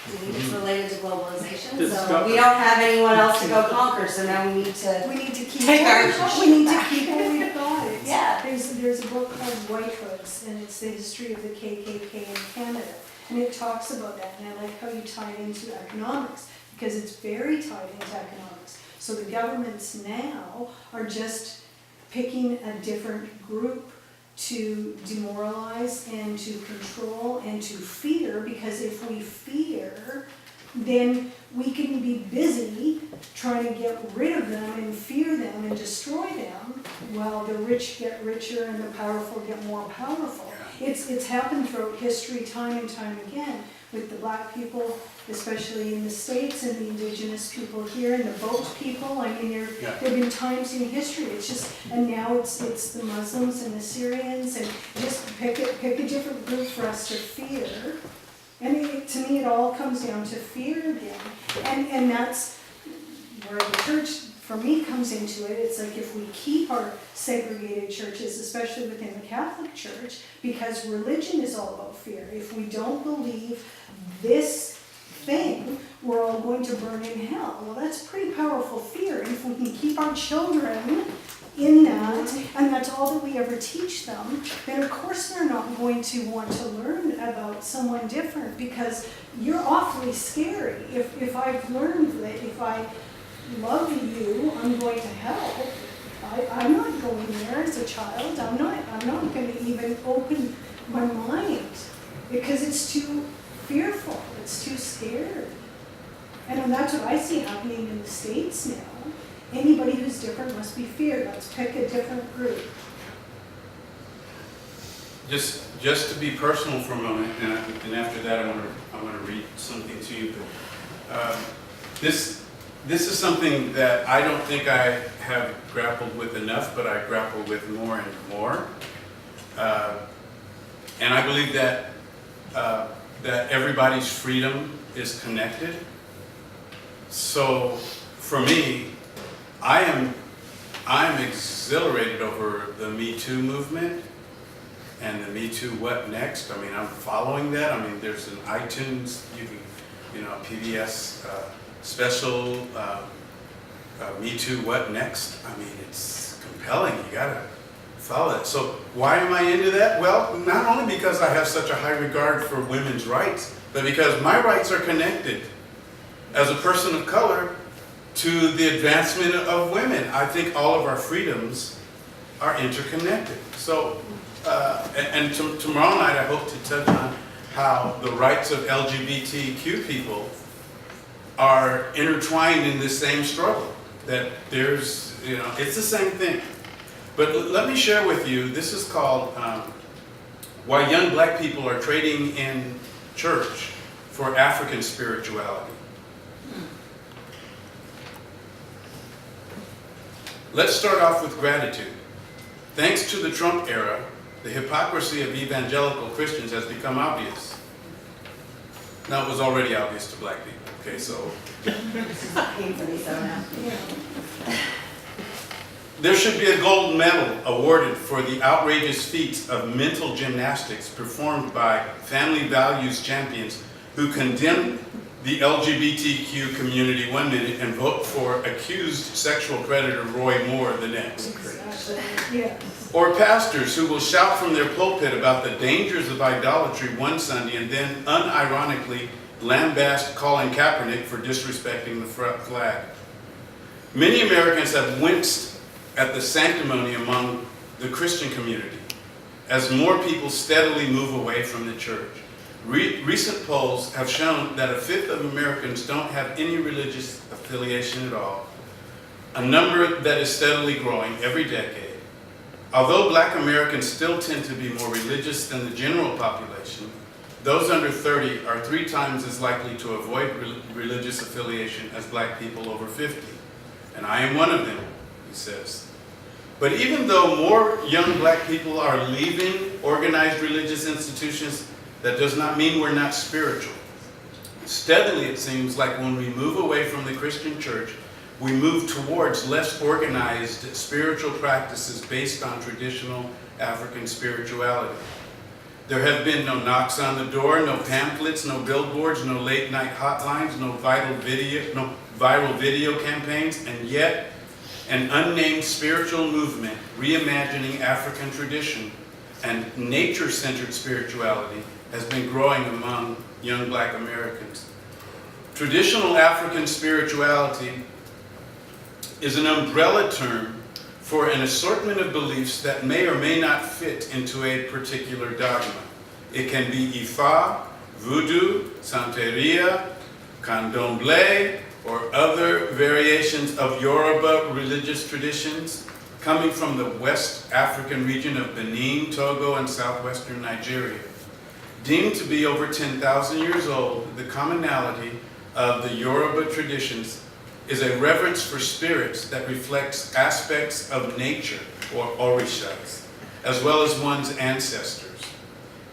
Do you think it's related to globalization? So Discover. we don't have anyone else to go conquer, so now we need to. We need to keep Take our- we need to keep what we've got. It's- Yeah. There's a book called White Hoods, and it's the history of the KKK in Canada. And it talks about that, and I like how you tie it into economics, because it's very tied into economics. So the governments now are just picking a different group to demoralize and to control and to fear, because if we fear, then we can be busy trying to get rid of them and fear them and destroy them, while the rich get richer and the powerful get more powerful. It's happened throughout history time and time again with the black people, especially in the States, and the indigenous people here, and the boat people. I mean, there have been times in history, it's just, and now it's the Muslims and the Syrians, and just pick a different group for us to fear. And to me, it all comes down to fear again. And that's where the church, for me, comes into it. It's like if we keep our segregated churches, especially within the Catholic Church, because religion is all about fear. If we don't believe this thing, we're all going to burn in hell. Well, that's pretty powerful fear. And if we can keep our children in that, and that's all that we ever teach them, then of course they're not going to want to learn about someone different, because you're awfully scary. If I've learned that if I love you, I'm going to hell, I'm not going there as a child. I'm not going to even open my mind, because it's too fearful, it's too scared. And that's what I see happening in the States now. Anybody who's different must be feared. Let's pick a different group. Just to be personal for a moment, and after that I want to read something to you. This is something that I don't think I have grappled with enough, but I grapple with more and more. And I believe that everybody's freedom is connected. So for me, I'm exhilarated over the Me Too movement and the Me Too What Next. I mean, I'm following that. I mean, there's an iTunes, PBS special, Me Too What Next. I mean, it's compelling. You gotta follow it. So why am I into that? Well, not only because I have such a high regard for women's rights, but because my rights are connected as a person of color to the advancement of women. I think all of our freedoms are interconnected. So, and tomorrow night I hope to touch on how the rights of LGBTQ people are intertwined in this same struggle. That there's, it's the same thing. But let me share with you, this is called Why Young Black People Are Trading in Church for African Spirituality. Let's start off with gratitude. Thanks to the Trump era, the hypocrisy of evangelical Christians has become obvious. Now, it was already obvious to black people, okay, so. Painfully so now. There should be a gold medal awarded for the outrageous feats of mental gymnastics performed by family values champions who condemn the LGBTQ community one minute and vote for accused sexual predator Roy Moore the next. Yeah. Or pastors who will shout from their pulpit about the dangers of idolatry one Sunday and then unironically lambast Colin Kaepernick for disrespecting the flag. Many Americans have winced at the sanctimony among the Christian community as more people steadily move away from the church. Recent polls have shown that a fifth of Americans don't have any religious affiliation at all, a number that is steadily growing every decade. Although Black Americans still tend to be more religious than the general population, those under 30 are 3 times as likely to avoid religious affiliation as Black people over 50. And I am one of them, he says. But even though more young Black people are leaving organized religious institutions, that does not mean we're not spiritual. Steadily, it seems like when we move away from the Christian church, we move towards less organized spiritual practices based on traditional African spirituality. There have been no knocks on the door, no pamphlets, no billboards, no late night hotlines, no viral video campaigns, and yet an unnamed spiritual movement reimagining African tradition and nature-centered spirituality has been growing among young Black Americans. Traditional African spirituality is an umbrella term for an assortment of beliefs that may or may not fit into a particular dogma. It can be Ifa, Voodoo, Santeria, Candomblé, or other variations of Yoruba religious traditions coming from the West African region of Benin, Togo, and southwestern Nigeria. Deemed to be over 10,000 years old, the commonality of the Yoruba traditions is a reverence for spirits that reflects aspects of nature, or orishas, as well as one's ancestors.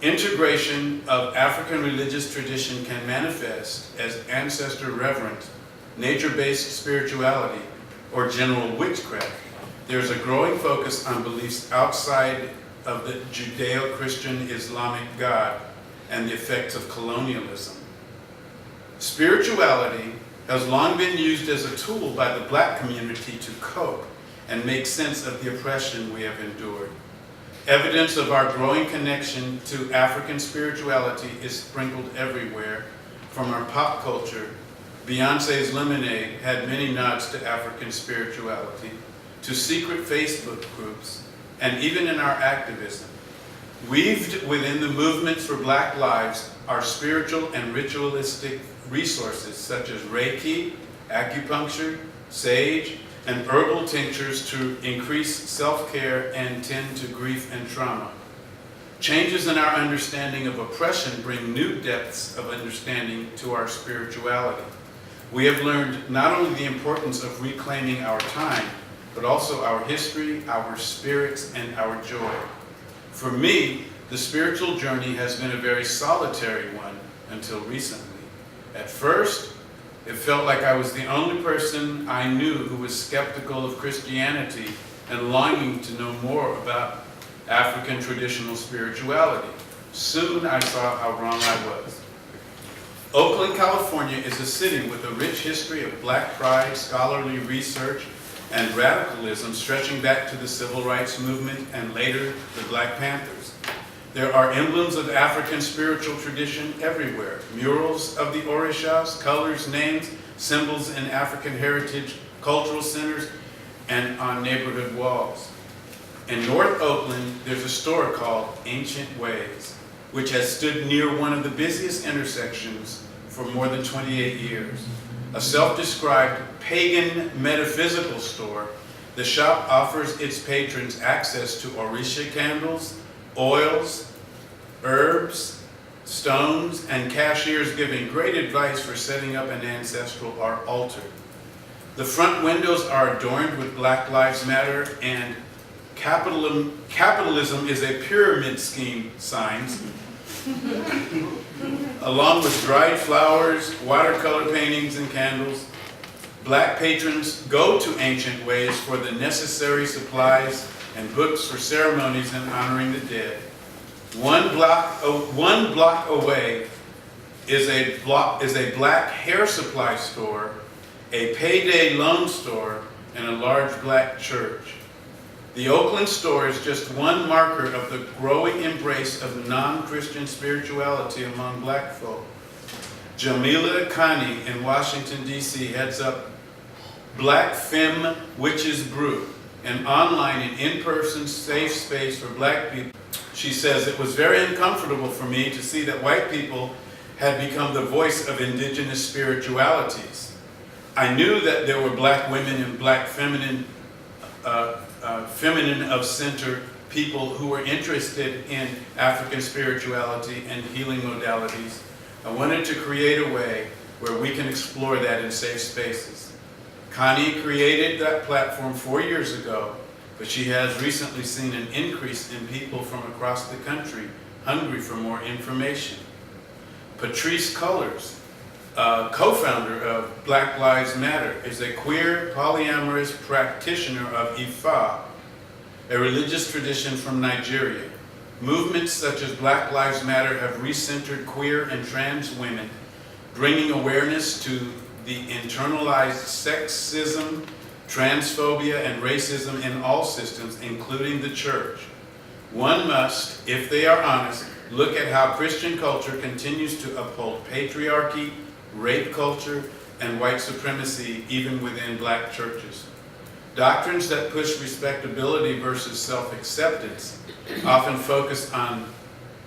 Integration of African religious tradition can manifest as ancestor reverence, nature-based spirituality, or general witchcraft. There's a growing focus on beliefs outside of the Judeo-Christian Islamic God and the effects of colonialism. Spirituality has long been used as a tool by the Black community to cope and make sense of the oppression we have endured. Evidence of our growing connection to African spirituality is sprinkled everywhere, from our pop culture. Beyonce's Lemonade had many nods to African spirituality, to secret Facebook groups, and even in our activism. Weaved within the movements for Black lives are spiritual and ritualistic resources such as Reiki, acupuncture, sage, and herbal tinctures to increase self-care and tend to grief and trauma. Changes in our understanding of oppression bring new depths of understanding to our spirituality. We have learned not only the importance of reclaiming our time, but also our history, our spirits, and our joy. For me, the spiritual journey has been a very solitary one until recently. At first, it felt like I was the only person I knew who was skeptical of Christianity and longing to know more about African traditional spirituality. Soon I saw how wrong I was. Oakland, California is a city with a rich history of Black pride, scholarly research, and radicalism stretching back to the Civil Rights Movement and later the Black Panthers. There are emblems of African spiritual tradition everywhere. Murals of the orishas, colors, names, symbols in African heritage, cultural centers, and on neighborhood walls. In North Oakland, there's a store called Ancient Ways, which has stood near one of the busiest intersections for more than 28 years. A self-described pagan metaphysical store, the shop offers its patrons access to Orisha candles, oils, herbs, stones, and cashiers giving great advice for setting up an ancestral altar. The front windows are adorned with Black Lives Matter and capitalism is a pyramid scheme signs, along with dried flowers, watercolor paintings, and candles. Black patrons go to Ancient Ways for the necessary supplies and books for ceremonies and honoring the dead. One block away is a black hair supply store, a payday loan store, and a large black church. The Oakland store is just one marker of the growing embrace of non-Christian spirituality among black folk. Jamila Khani in Washington, D.C. heads up Black Femme Witches Brew, an online and in-person safe space for black people. She says, "It was very uncomfortable for me to see that white people had become the voice of indigenous spiritualities. I knew that there were black women and black feminine of center people who were interested in African spirituality and healing modalities. I wanted to create a way where we can explore that in safe spaces." Connie created that platform 4 years ago, but she has recently seen an increase in people from across the country hungry for more information. Patrice Cullors, co-founder of Black Lives Matter, is a queer polyamorous practitioner of Ifa, a religious tradition from Nigeria. Movements such as Black Lives Matter have recentered queer and trans women, bringing awareness to the internalized sexism, transphobia, and racism in all systems, including the church. One must, if they are honest, look at how Christian culture continues to uphold patriarchy, rape culture, and white supremacy even within black churches. Doctrines that push respectability versus self-acceptance often focus on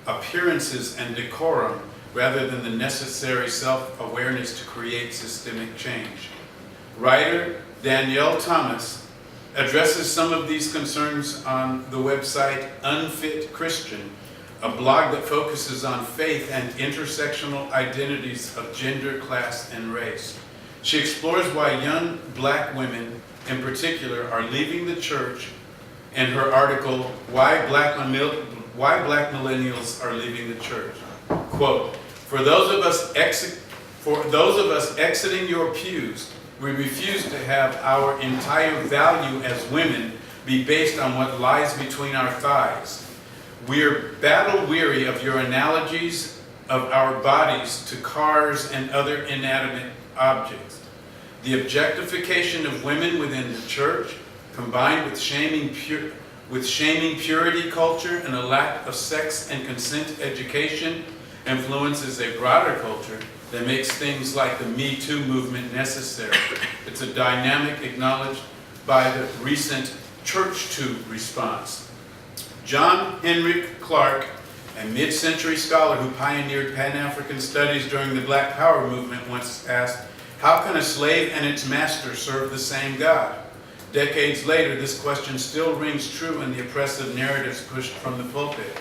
appearances and decorum rather than the necessary self-awareness to create systemic change. Writer Danielle Thomas addresses some of these concerns on the website Unfit Christian, a blog that focuses on faith and intersectional identities of gender, class, and race. She explores why young black women in particular are leaving the church in her article, Why Black Millennials Are Leaving the Church. Quote, for those of us exiting your pews, we refuse to have our entire value as women be based on what lies between our thighs. We're battle weary of your analogies of our bodies to cars and other inanimate objects. The objectification of women within the church, combined with shaming purity culture and a lack of sex and consent education, influences a broader culture that makes things like the Me Too movement necessary. It's a dynamic acknowledged by the recent Church Too response. John Henrik Clark, a mid-century scholar who pioneered Pan-African studies during the Black Power movement, once asked, how can a slave and its master serve the same God? Decades later, this question still rings true in the oppressive narratives pushed from the pulpit.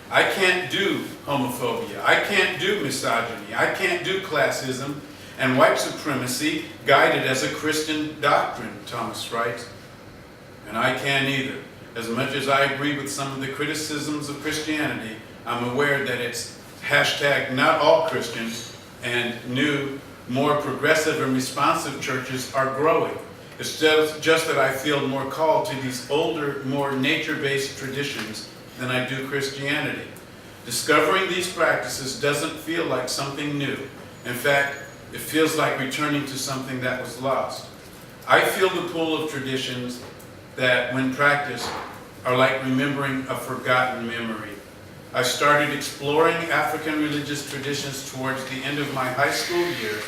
I can't do homophobia, I can't do misogyny, I can't do classism, and white supremacy guided as a Christian doctrine, Thomas writes. And I can't either. As much as I agree with some of the criticisms of Christianity, I'm aware that it's hashtag not all Christians and new, more progressive and responsive churches are growing. It's just that I feel more called to these older, more nature-based traditions than I do Christianity. Discovering these practices doesn't feel like something new. In fact, it feels like returning to something that was lost. I feel the pull of traditions that, when practiced, are like remembering a forgotten memory. I started exploring African religious traditions towards the end of my high school year.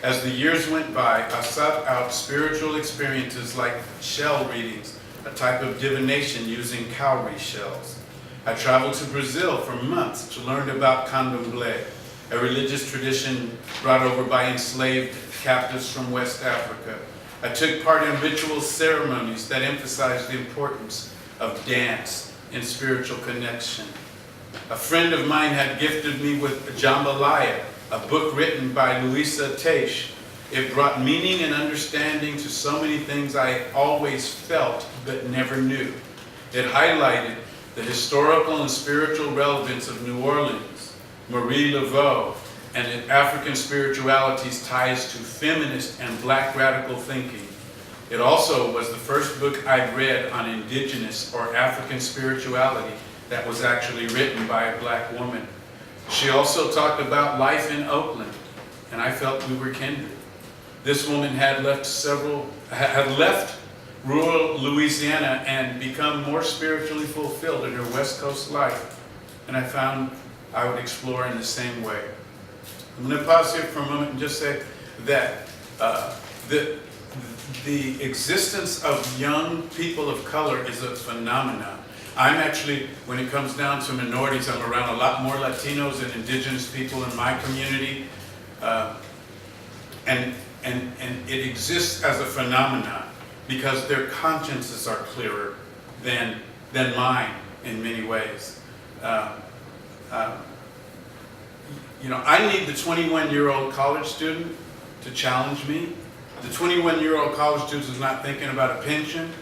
As the years went by, I sought out spiritual experiences like shell readings, a type of divination using cowrie shells. I traveled to Brazil for months to learn about candomblé, a religious tradition brought over by enslaved captives from West Africa. I took part in ritual ceremonies that emphasized the importance of dance and spiritual connection. A friend of mine had gifted me with Jambalaya, a book written by Louisa Teish. It brought meaning and understanding to so many things I always felt but never knew. It highlighted the historical and spiritual relevance of New Orleans, Marie Laveau, and African spirituality's ties to feminist and black radical thinking. It also was the first book I'd read on indigenous or African spirituality that was actually written by a black woman. She also talked about life in Oakland, and I felt we were kindred. This woman had left rural Louisiana and become more spiritually fulfilled in her West Coast life, and I found I would explore in the same way. I'm going to pause here for a moment and just say that the existence of young people of color is a phenomenon. I'm actually, when it comes down to minorities, I'm around a lot more Latinos and indigenous people in my community, and it exists as a phenomenon because their consciences are clearer than mine in many ways. You know, I need the 21-year-old college student to challenge me. The 21-year-old college student is not thinking about a pension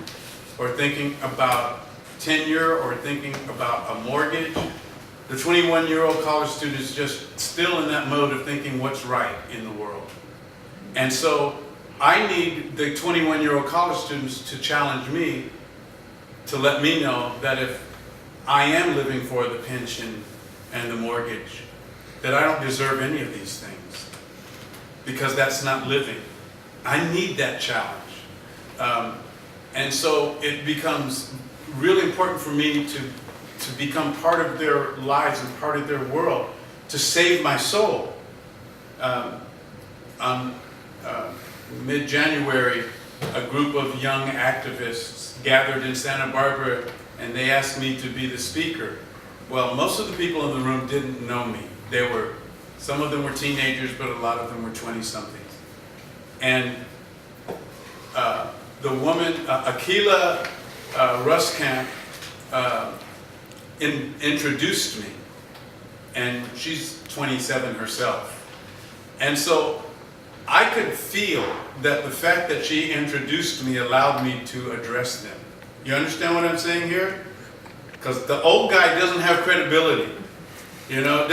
or thinking about tenure or thinking about a mortgage. The 21-year-old college student is just still in that mode of thinking what's right in the world. And so I need the 21-year-old college students to challenge me, to let me know that if I am living for the pension and the mortgage, that I don't deserve any of these things, because that's not living. I need that challenge. And so it becomes really important for me to become part of their lives and part of their world, to save my soul. Mid-January, a group of young activists gathered in Santa Barbara, and they asked me to be the speaker. Well, most of the people in the room didn't know me. Some of them were teenagers, but a lot of them were 20-somethings. And the woman, Akila Ruskamp, introduced me, and she's 27 herself. And so I could feel that the fact that she introduced me allowed me to address them. You understand what I'm saying here? Because the old guy doesn't have credibility. You know,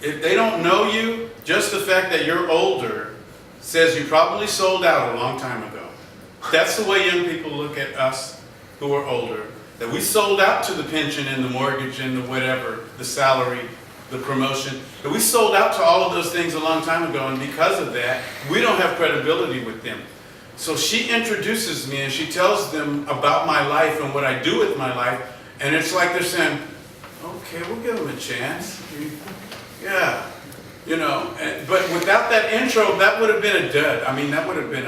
if they don't know you, just the fact that you're older says you probably sold out a long time ago. That's the way young people look at us who are older, that we sold out to the pension and the mortgage and the whatever, the salary, the promotion, that we sold out to all of those things a long time ago, and because of that, we don't have credibility with them. So she introduces me and she tells them about my life and what I do with my life, and it's like they're saying, okay, we'll give them a chance. Yeah, you know, but without that intro, that would have been a dud. I mean, that would have been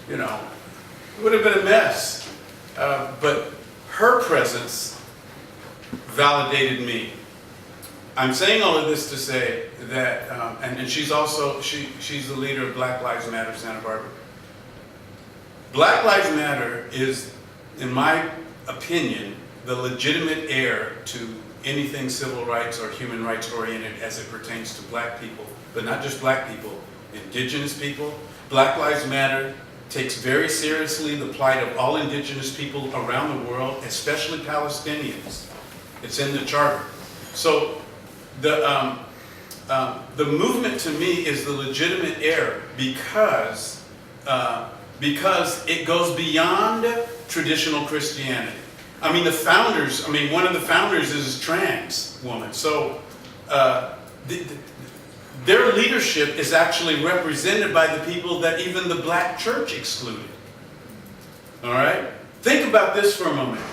it would have been a mess. But her presence validated me. I'm saying all of this to say that, and she's also, she's the leader of Black Lives Matter Santa Barbara. Black Lives Matter is, in my opinion, the legitimate heir to anything civil rights or human rights oriented as it pertains to black people, but not just black people, indigenous people. Black Lives Matter takes very seriously the plight of all indigenous people around the world, especially Palestinians. It's in the charter. So the movement to me is the legitimate heir because it goes beyond traditional Christianity. I mean, one of the founders is a trans woman. So their leadership is actually represented by the people that even the black church excluded. All right? Think about this for a moment.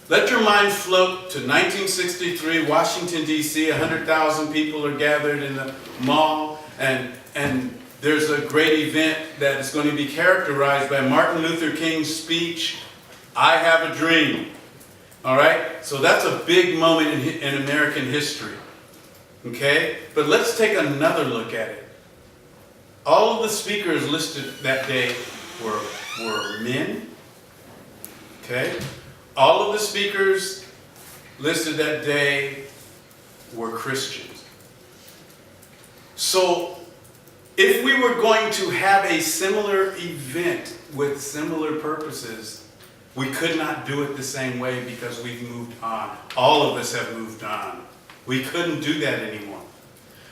Let your mind float to 1963, Washington, D.C. 100,000 people are gathered in the mall, and there's a great event that is going to be characterized by Martin Luther King's speech, I have a dream. All right? So that's a big moment in American history. Okay? But let's take another look at it. All of the speakers listed that day were men. Okay? All of the speakers listed that day were Christians. So if we were going to have a similar event with similar purposes, we could not do it the same way because we've moved on. All of us have moved on. We couldn't do that anymore.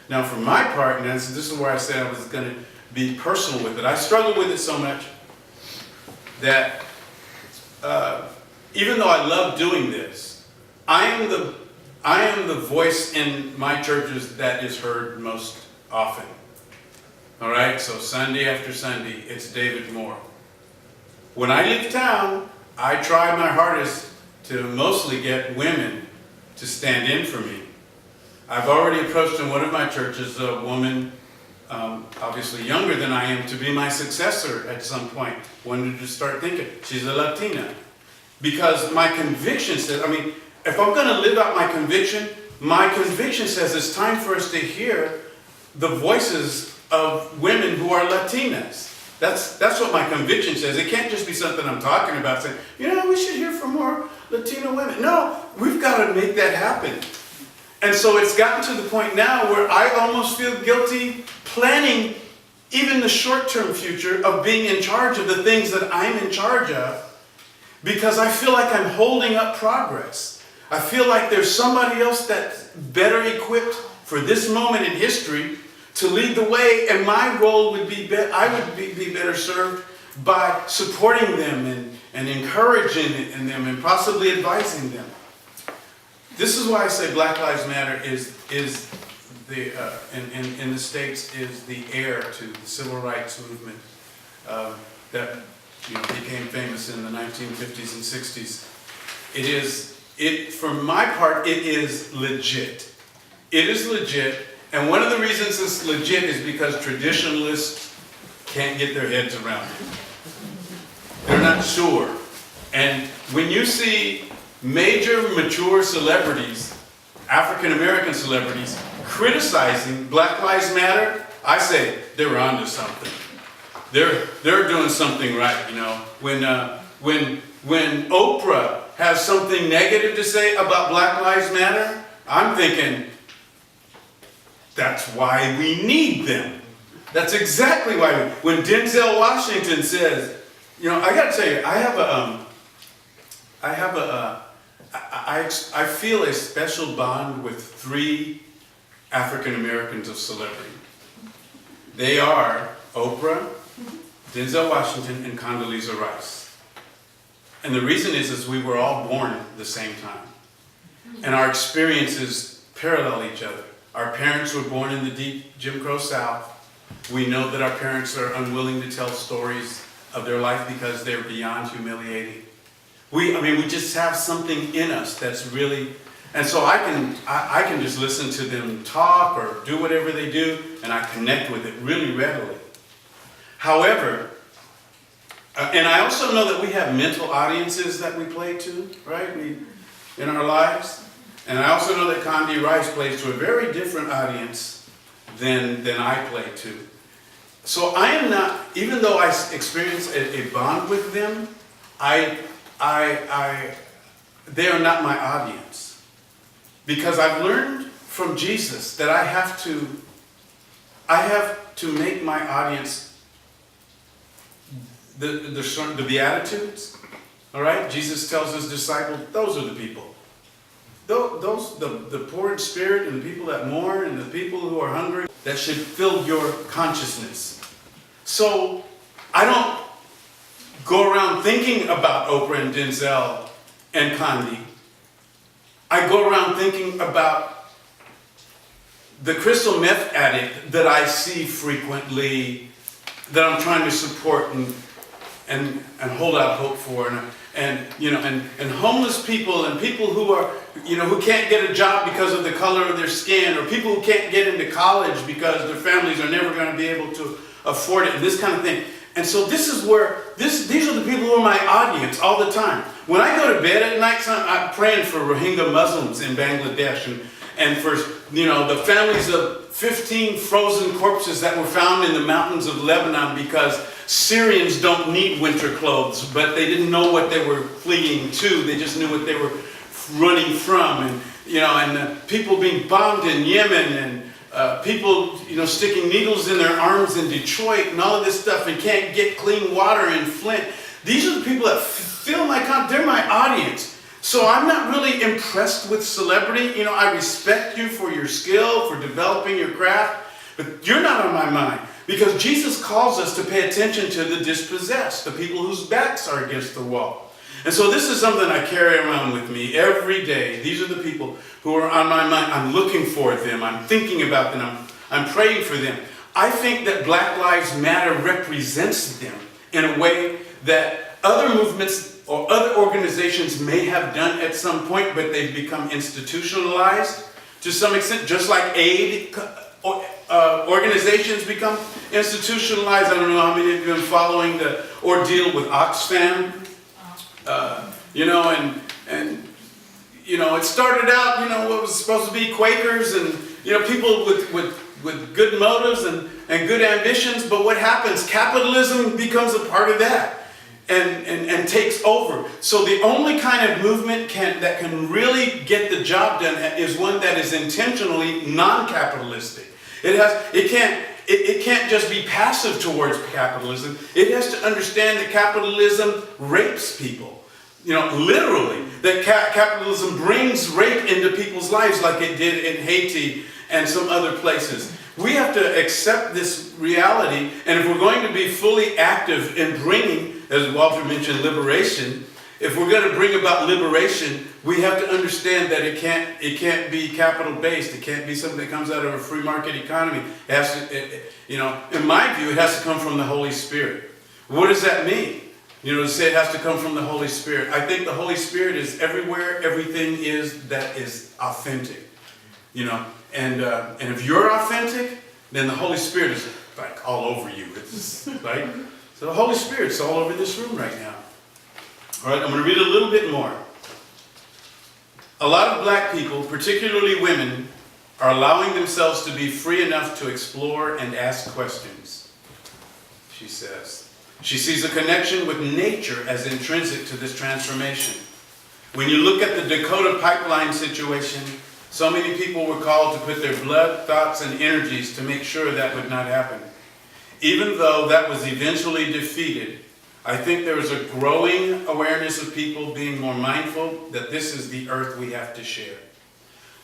Now for my part, and this is where I said I was going to be personal with it, I struggled with it so much that even though I love doing this, I I am the voice in my churches that is heard most often. All right, so Sunday after Sunday, it's David Moore. When I leave town, I try my hardest to mostly get women to stand in for me. I've already approached in one of my churches a woman, obviously younger than I am, to be my successor at some point. Wanted to start thinking. She's a Latina. Because my conviction says, I mean, if I'm going to live out my conviction says it's time for us to hear the voices of women who are Latinas. That's what my conviction says. It can't just be something I'm talking about, saying, we should hear from more Latino women. No, we've got to make that happen. And so it's gotten to the point now where I almost feel guilty planning even the short-term future of being in charge of the things that I'm in charge of, because I feel like I'm holding up progress. I feel like there's somebody else that's better equipped for this moment in history to lead the way, and my role would be I would be better served by supporting them and encouraging them and possibly advising them. This is why I say Black Lives Matter is the in the States is the heir to the civil rights movement that became famous in the 1950s and 60s. For my part, it is legit. It is legit. And one of the reasons it's legit is because traditionalists can't get their heads around it. They're not sure. And when you see major mature celebrities, African American celebrities, criticizing Black Lives Matter, I say they're onto something. They're doing something right, When Oprah has something negative to say about Black Lives Matter, I'm thinking, that's why we need them. That's exactly why. When Denzel Washington says, I got to tell you, I feel a special bond with 3 African Americans of celebrity. They are Oprah, Denzel Washington, and Condoleezza Rice. And the reason is we were all born at the same time. And our experiences parallel each other. Our parents were born in the deep Jim Crow South. We know that our parents are unwilling to tell stories of their life because they're beyond humiliating. We just have something in us that's really, and so I can just listen to them talk or do whatever they do, and I connect with it really readily. However, and I also know that we have mental audiences that we play to, right? In our lives. And I also know that Condi Rice plays to a very different audience than I play to. So I am not, even though I experience a bond with them, they are not my audience. Because I've learned from Jesus that I have to make my audience the Beatitudes. All right? Jesus tells his disciples, those are the people. The poor in spirit and the people that mourn and the people who are hungry, that should fill your consciousness. So I don't go around thinking about Oprah and Denzel and Condi. I go around thinking about the crystal meth addict that I see frequently, that I'm trying to support and hold out hope for, and homeless people and people who are, who can't get a job because of the color of their skin, or people who can't get into college because their families are never going to be able to afford it, and this kind of thing. And so this is where, these are the people who are my audience all the time. When I go to bed at night, I'm praying for Rohingya Muslims in Bangladesh and for, the families of 15 frozen corpses that were found in the mountains of Lebanon because Syrians don't need winter clothes, but they didn't know what they were fleeing to. They just knew what they were running from. And people being bombed in Yemen, and people, sticking needles in their arms in Detroit and all of this stuff, and can't get clean water in Flint. These are the people that fill my they're my audience. So I'm not really impressed with celebrity. I respect you for your skill, for developing your craft, but you're not on my mind. Because Jesus calls us to pay attention to the dispossessed, the people whose backs are against the wall. And so this is something I carry around with me every day. These are the people who are on my mind. I'm looking for them. I'm thinking about them. I'm praying for them. I think that Black Lives Matter represents them in a way that other movements or other organizations may have done at some point, but they've become institutionalized to some extent, just like aid organizations become institutionalized. I don't know how many of you have been following the ordeal with Oxfam. It started out, what was supposed to be Quakers and, people with good motives and good ambitions, but what happens? Capitalism becomes a part of that and takes over. So the only kind of movement that can really get the job done is one that is intentionally non-capitalistic. It can't just be passive towards capitalism. It has to understand that capitalism rapes people. Literally, that capitalism brings rape into people's lives like it did in Haiti and some other places. We have to accept this reality, and if we're going to be fully active in bringing, as Walter mentioned, liberation, if we're going to bring about liberation, we have to understand that it can't be capital-based. It can't be something that comes out of a free market economy. It has to, in my view, it has to come from the Holy Spirit. What does that mean? To say it has to come from the Holy Spirit. I think the Holy Spirit is everywhere. Everything that is authentic. And if you're authentic, then the Holy Spirit is like all over you. It's right. So the Holy Spirit's all over this room right now. All right, I'm going to read a little bit more. A lot of black people, particularly women, are allowing themselves to be free enough to explore and ask questions, she says. She sees a connection with nature as intrinsic to this transformation. When you look at the Dakota pipeline situation, so many people were called to put their blood, thoughts, and energies to make sure that would not happen. Even though that was eventually defeated, I think there is a growing awareness of people being more mindful that this is the earth we have to share.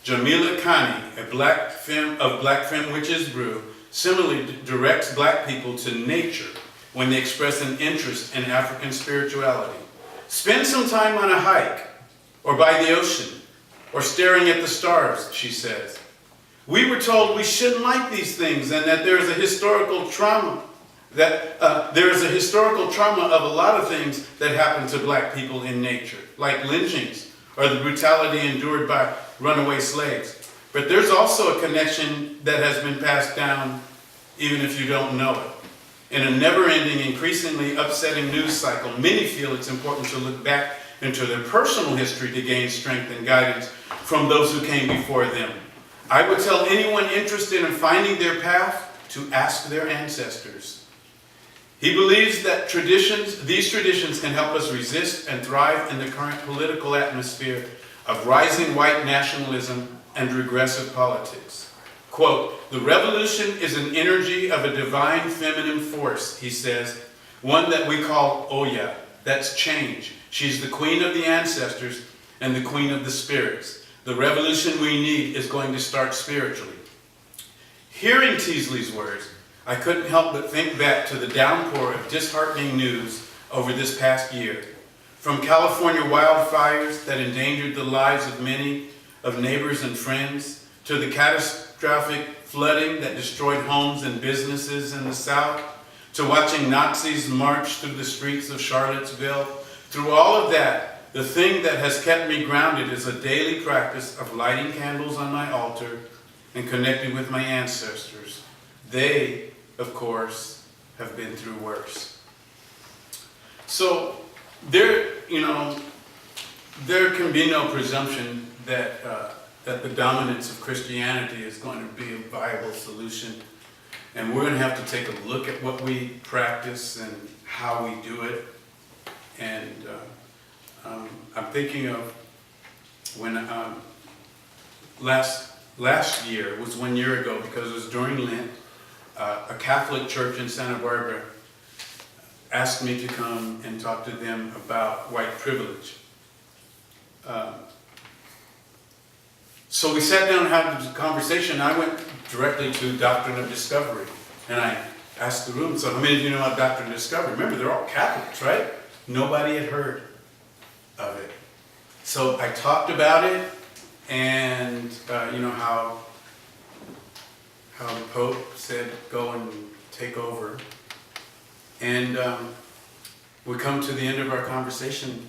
Jamila Khani, a black femme Witches Brew, similarly directs black people to nature when they express an interest in African spirituality. Spend some time on a hike, or by the ocean, or staring at the stars, she says. We were told we shouldn't like these things, and that there is a historical trauma. There is a historical trauma of a lot of things that happen to black people in nature, like lynchings, or the brutality endured by runaway slaves. But there's also a connection that has been passed down, even if you don't know it. In a never-ending, increasingly upsetting news cycle, many feel it's important to look back into their personal history to gain strength and guidance from those who came before them. I would tell anyone interested in finding their path to ask their ancestors. He believes that these traditions can help us resist and thrive in the current political atmosphere of rising white nationalism and regressive politics. Quote, the revolution is an energy of a divine feminine force, he says, one that we call Oya. That's change. She's the queen of the ancestors and the queen of the spirits. The revolution we need is going to start spiritually. Hearing Teasley's words, I couldn't help but think back to the downpour of disheartening news over this past year. From California wildfires that endangered the lives of many of neighbors and friends, to the catastrophic flooding that destroyed homes and businesses in the South, to watching Nazis march through the streets of Charlottesville. Through all of that, the thing that has kept me grounded is a daily practice of lighting candles on my altar and connecting with my ancestors. They, of course, have been through worse. So there can be no presumption that the dominance of Christianity is going to be a viable solution. And we're going to have to take a look at what we practice and how we do it. And I'm thinking of when last year, was 1 year ago, because it was during Lent, a Catholic church in Santa Barbara asked me to come and talk to them about white privilege. So we sat down and had a conversation. I went directly to Doctrine of Discovery, and I asked the room, so how many of you know about Doctrine of Discovery? Remember, they're all Catholics, right? Nobody had heard. of it. So I talked about it, and you know how the Pope said, go and take over. And we come to the end of our conversation,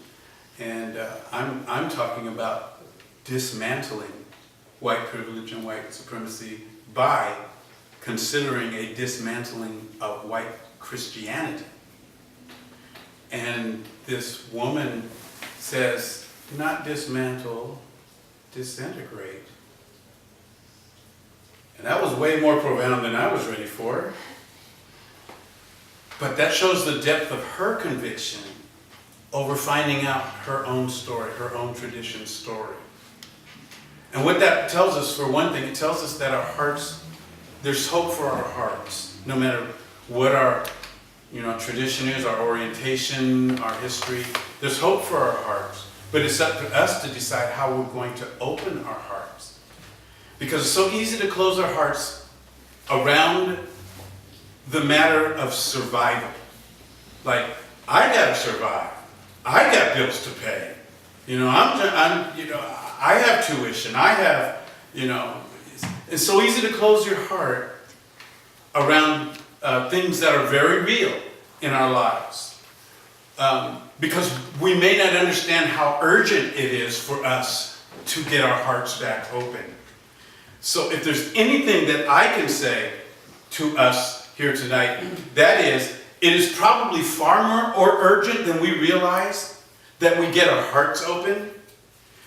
and I'm talking about dismantling white privilege and white supremacy by considering a dismantling of white Christianity. And this woman says, not dismantle, disintegrate. And that was way more profound than I was ready for. But that shows the depth of her conviction over finding out her own story, her own tradition story. And what that tells us, for one thing, it tells us that our hearts, there's hope for our hearts, no matter what our tradition is, our orientation, our history. There's hope for our hearts. But it's up to us to decide how we're going to open our hearts. Because it's so easy to close our hearts around the matter of survival. Like, I gotta survive. I got bills to pay. I have tuition. I have, it's so easy to close your heart around things that are very real in our lives. Because we may not understand how urgent it is for us to get our hearts back open. So if there's anything that I can say to us here tonight, that is, it is probably far more urgent than we realize that we get our hearts open,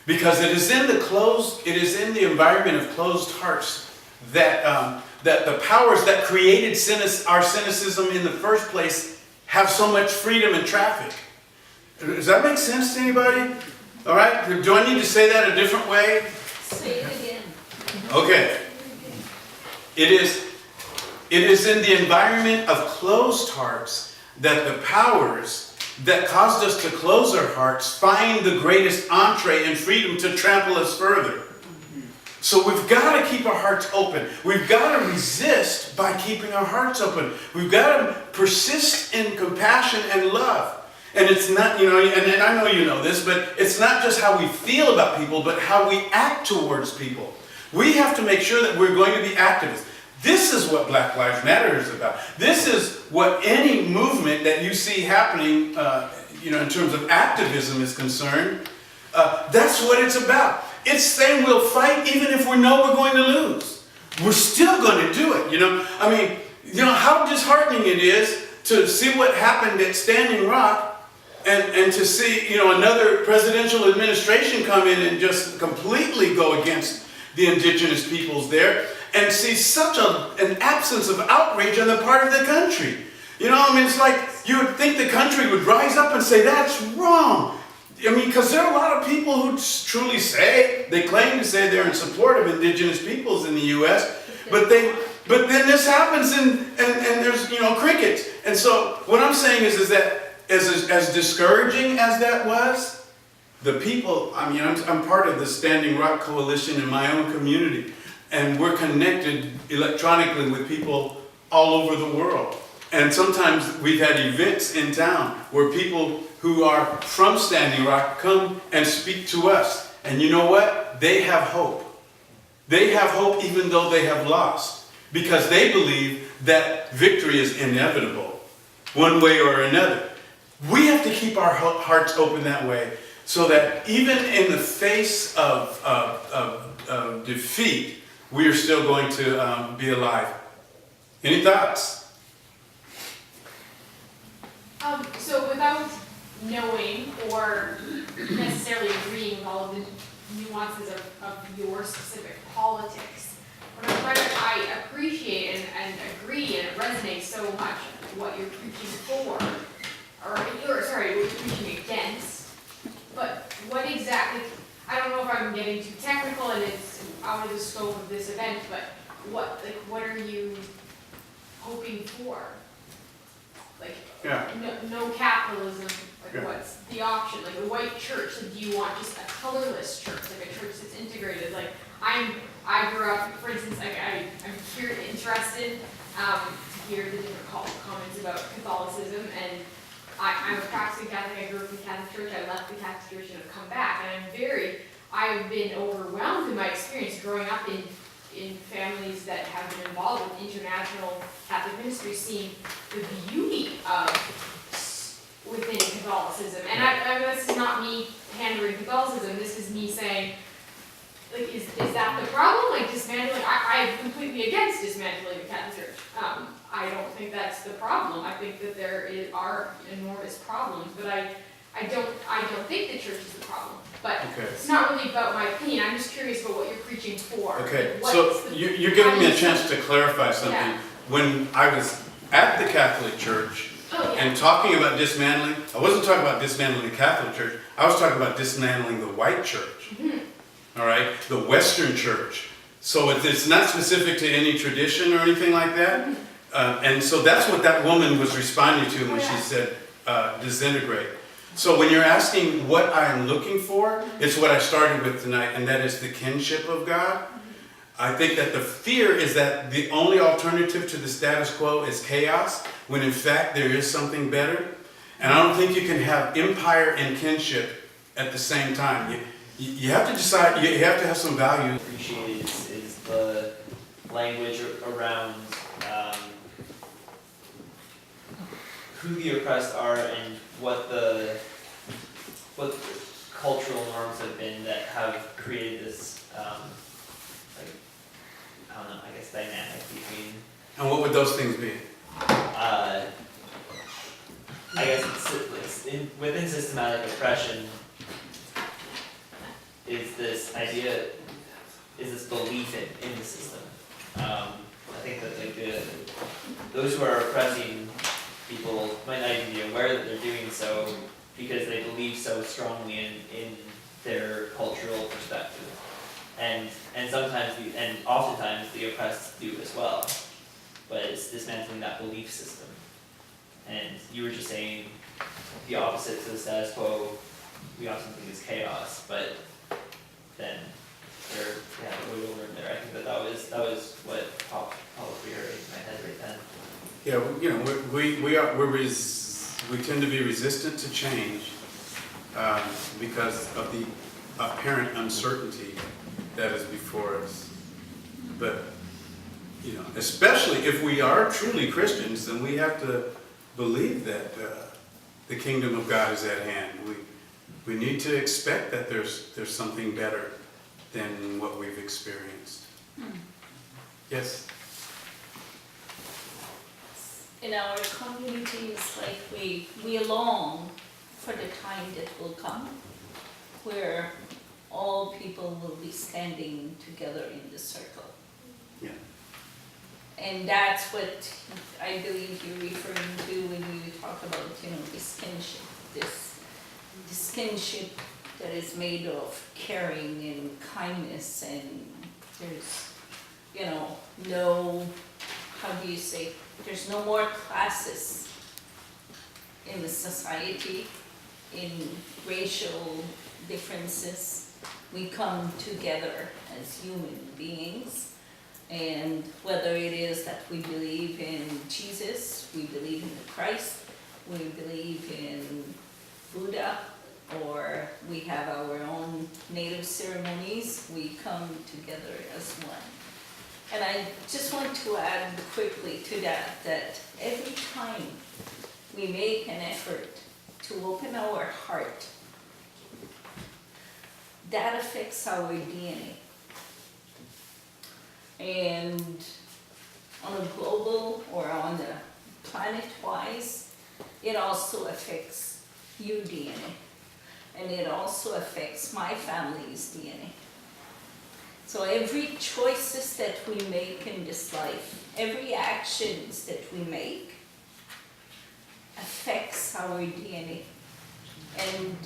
because it is in the environment of closed hearts that the powers that created our cynicism in the first place have so much freedom and traffic. Does that make sense to anybody? All right? Do I need to say that a different way? Say it again. Okay. It is in the environment of closed hearts that the powers that caused us to close our hearts find the greatest entree and freedom to trample us further. So we've got to keep our hearts open. We've got to resist by keeping our hearts open. We've got to persist in compassion and love. And it's not, and I know you know this, but it's not just how we feel about people, but how we act towards people. We have to make sure that we're going to be activists. This is what Black Lives Matter is about. This is what any movement that you see happening, in terms of activism is concerned. That's what it's about. It's saying we'll fight even if we know we're going to lose. We're still going to do it, how disheartening it is to see what happened at Standing Rock and to see, another presidential administration come in and just completely go against the indigenous peoples there, and see such an absence of outrage on the part of the country. It's like you would think the country would rise up and say, that's wrong. Because there are a lot of people who truly they claim to say they're in support of indigenous peoples in the U.S., but then this happens and there's, crickets. And so what I'm saying is that as discouraging as that was, the people, I'm part of the Standing Rock Coalition in my own community, and we're connected electronically with people all over the world. And sometimes we've had events in town where people who are from Standing Rock come and speak to us. And you know what? They have hope. They have hope even though they have lost, because they believe that victory is inevitable, one way or another. We have to keep our hearts open that way, so that even in the face of defeat, we are still going to be alive. Any thoughts? So without knowing or necessarily agreeing with all of the nuances of your specific politics, I appreciate and agree, and it resonates so much what you're preaching for, what you're preaching against. But what exactly, I don't know if I'm getting too technical and it's out of the scope of this event, but what are you hoping for? No capitalism, what's the option? Like the white church, do you want just a colorless church, like a church that's integrated? I grew up, for instance, I'm interested to hear the different comments about Catholicism, and I'm a practicing Catholic, I grew up in the Catholic Church, I left the Catholic Church and have come back, and I've been overwhelmed in my experience growing up in families that have been involved with international Catholic ministry, seeing the beauty of within Catholicism. And this is not me pandering Catholicism, this is me saying, like, is that the problem? Like dismantling, I'm completely against dismantling the Catholic Church. I don't think that's the problem. I think that there are enormous problems, but I don't think the church is the problem. But Okay. it's not really about my opinion. I'm just curious about what you're preaching for. Okay, Like, so what's the- you're giving me a chance to clarify something. Yeah. When I was at the Catholic Church Oh, yeah. and talking about dismantling, I wasn't talking about dismantling the Catholic Church, I was talking about dismantling the white church. Mhm. All right, the Western Church. So it's not specific to any tradition or anything like that. And so that's what that woman was responding to when she said disintegrate. So when you're asking what I am looking for, it's what I started with tonight, and that is the kinship of God. I think that the fear is that the only alternative to the status quo is chaos, when in fact there is something better. And I don't think you can have empire and kinship at the same time. You have to decide, you have to have some value. Appreciate is the language around who the oppressed are and what the cultural norms have been that have created this like, I don't know, I guess dynamic between And what would those things be? I guess within systematic oppression is this idea, is this belief in the system. I think that like those who are oppressing people might not even be aware that they're doing so because they believe so strongly in their cultural perspective. And sometimes and oftentimes the oppressed do as well. But it's dismantling that belief system. And you were just saying the opposite to the status quo, we often think is chaos, but then way over in there. I think that was what popped probably in my head right then. Yeah, you know, we tend to be resistant to change because of the apparent uncertainty that is before us. But you know, especially if we are truly Christians, then we have to believe that the kingdom of God is at hand. We need to expect that there's something better than what we've experienced. Yes? In our communities, like we long for the time that will come where all people will be standing together in the circle. Yeah. And that's what I believe you're referring to when you talk about, you know, this kinship, this kinship that is made of caring and kindness, and there's, you know, no, how do you say, there's no more classes in the society, in racial differences. We come together as human beings, and whether it is that we believe in Jesus, we believe in Christ, we believe in Buddha, or we have our own native ceremonies, we come together as one. And I just want to add quickly to that every time we make an effort to open our heart, that affects our DNA. And on a global or on the planet-wise, it also affects your DNA. And it also affects my family's DNA. So every choices that we make in this life, every actions that we make affects our DNA. And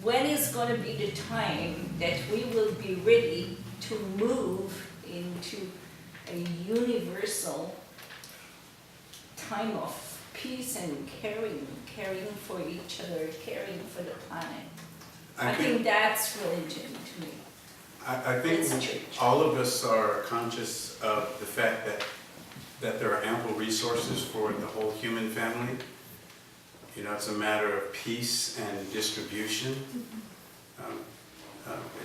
when is going to be the time that we will be ready to move into a universal time of peace and caring for each other, caring for the planet? I think that's religion to me. I think all of us are conscious of the fact that there are ample resources for the whole human family. You know, it's a matter of peace and distribution.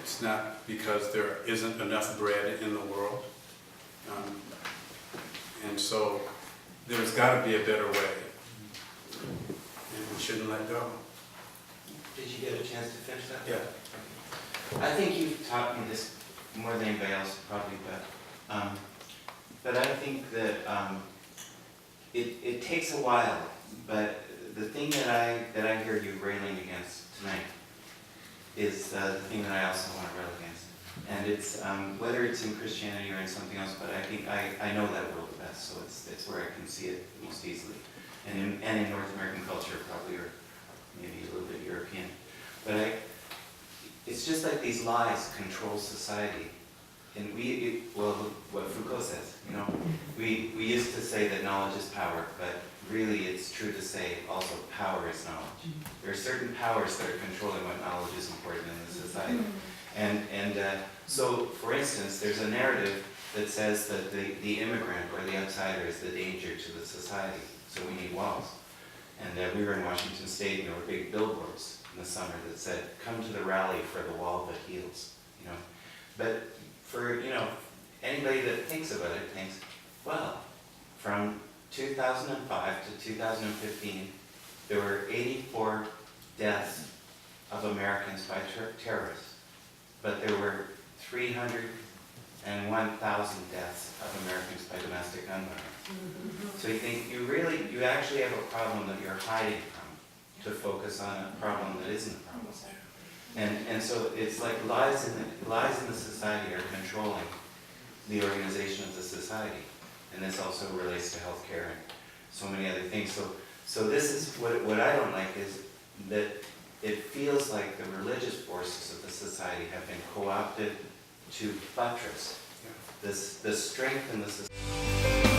It's not because there isn't enough bread in the world. And so there's got to be a better way. And we shouldn't let go. Did you get a chance to finish that? Yeah. I think you've taught me this more than anybody else probably, but I think that it takes a while. But the thing that I hear you railing against tonight is the thing that I also want to rail against, and it's whether it's in Christianity or in something else. But I think I know that world the best, so it's where I can see it most easily, and in North American culture probably, or maybe a little bit European. But it's just like these lies control society. And what Foucault says, you know, we used to say that knowledge is power, but really it's true to say also power is knowledge. There are certain powers that are controlling what knowledge is important in the society. And so, for instance, there's a narrative that says that the immigrant or the outsider is the danger to the society, so we need walls. And we were in Washington State, and there were big billboards in the summer that said, "Come to the rally for the wall that heals," you know. But for, you know, anybody that thinks about it thinks, well, from 2005 to 2015, there were 84 deaths of Americans by terrorists, but there were 301,000 deaths of Americans by domestic gun violence. So you think you actually have a problem that you're hiding from to focus on a problem that isn't a problem. And so it's like lies in the society are controlling the organization of the society. And this also relates to healthcare and so many other things. So this is what I don't like is that it feels like the religious forces of the society have been co-opted to buttress the strength in the society.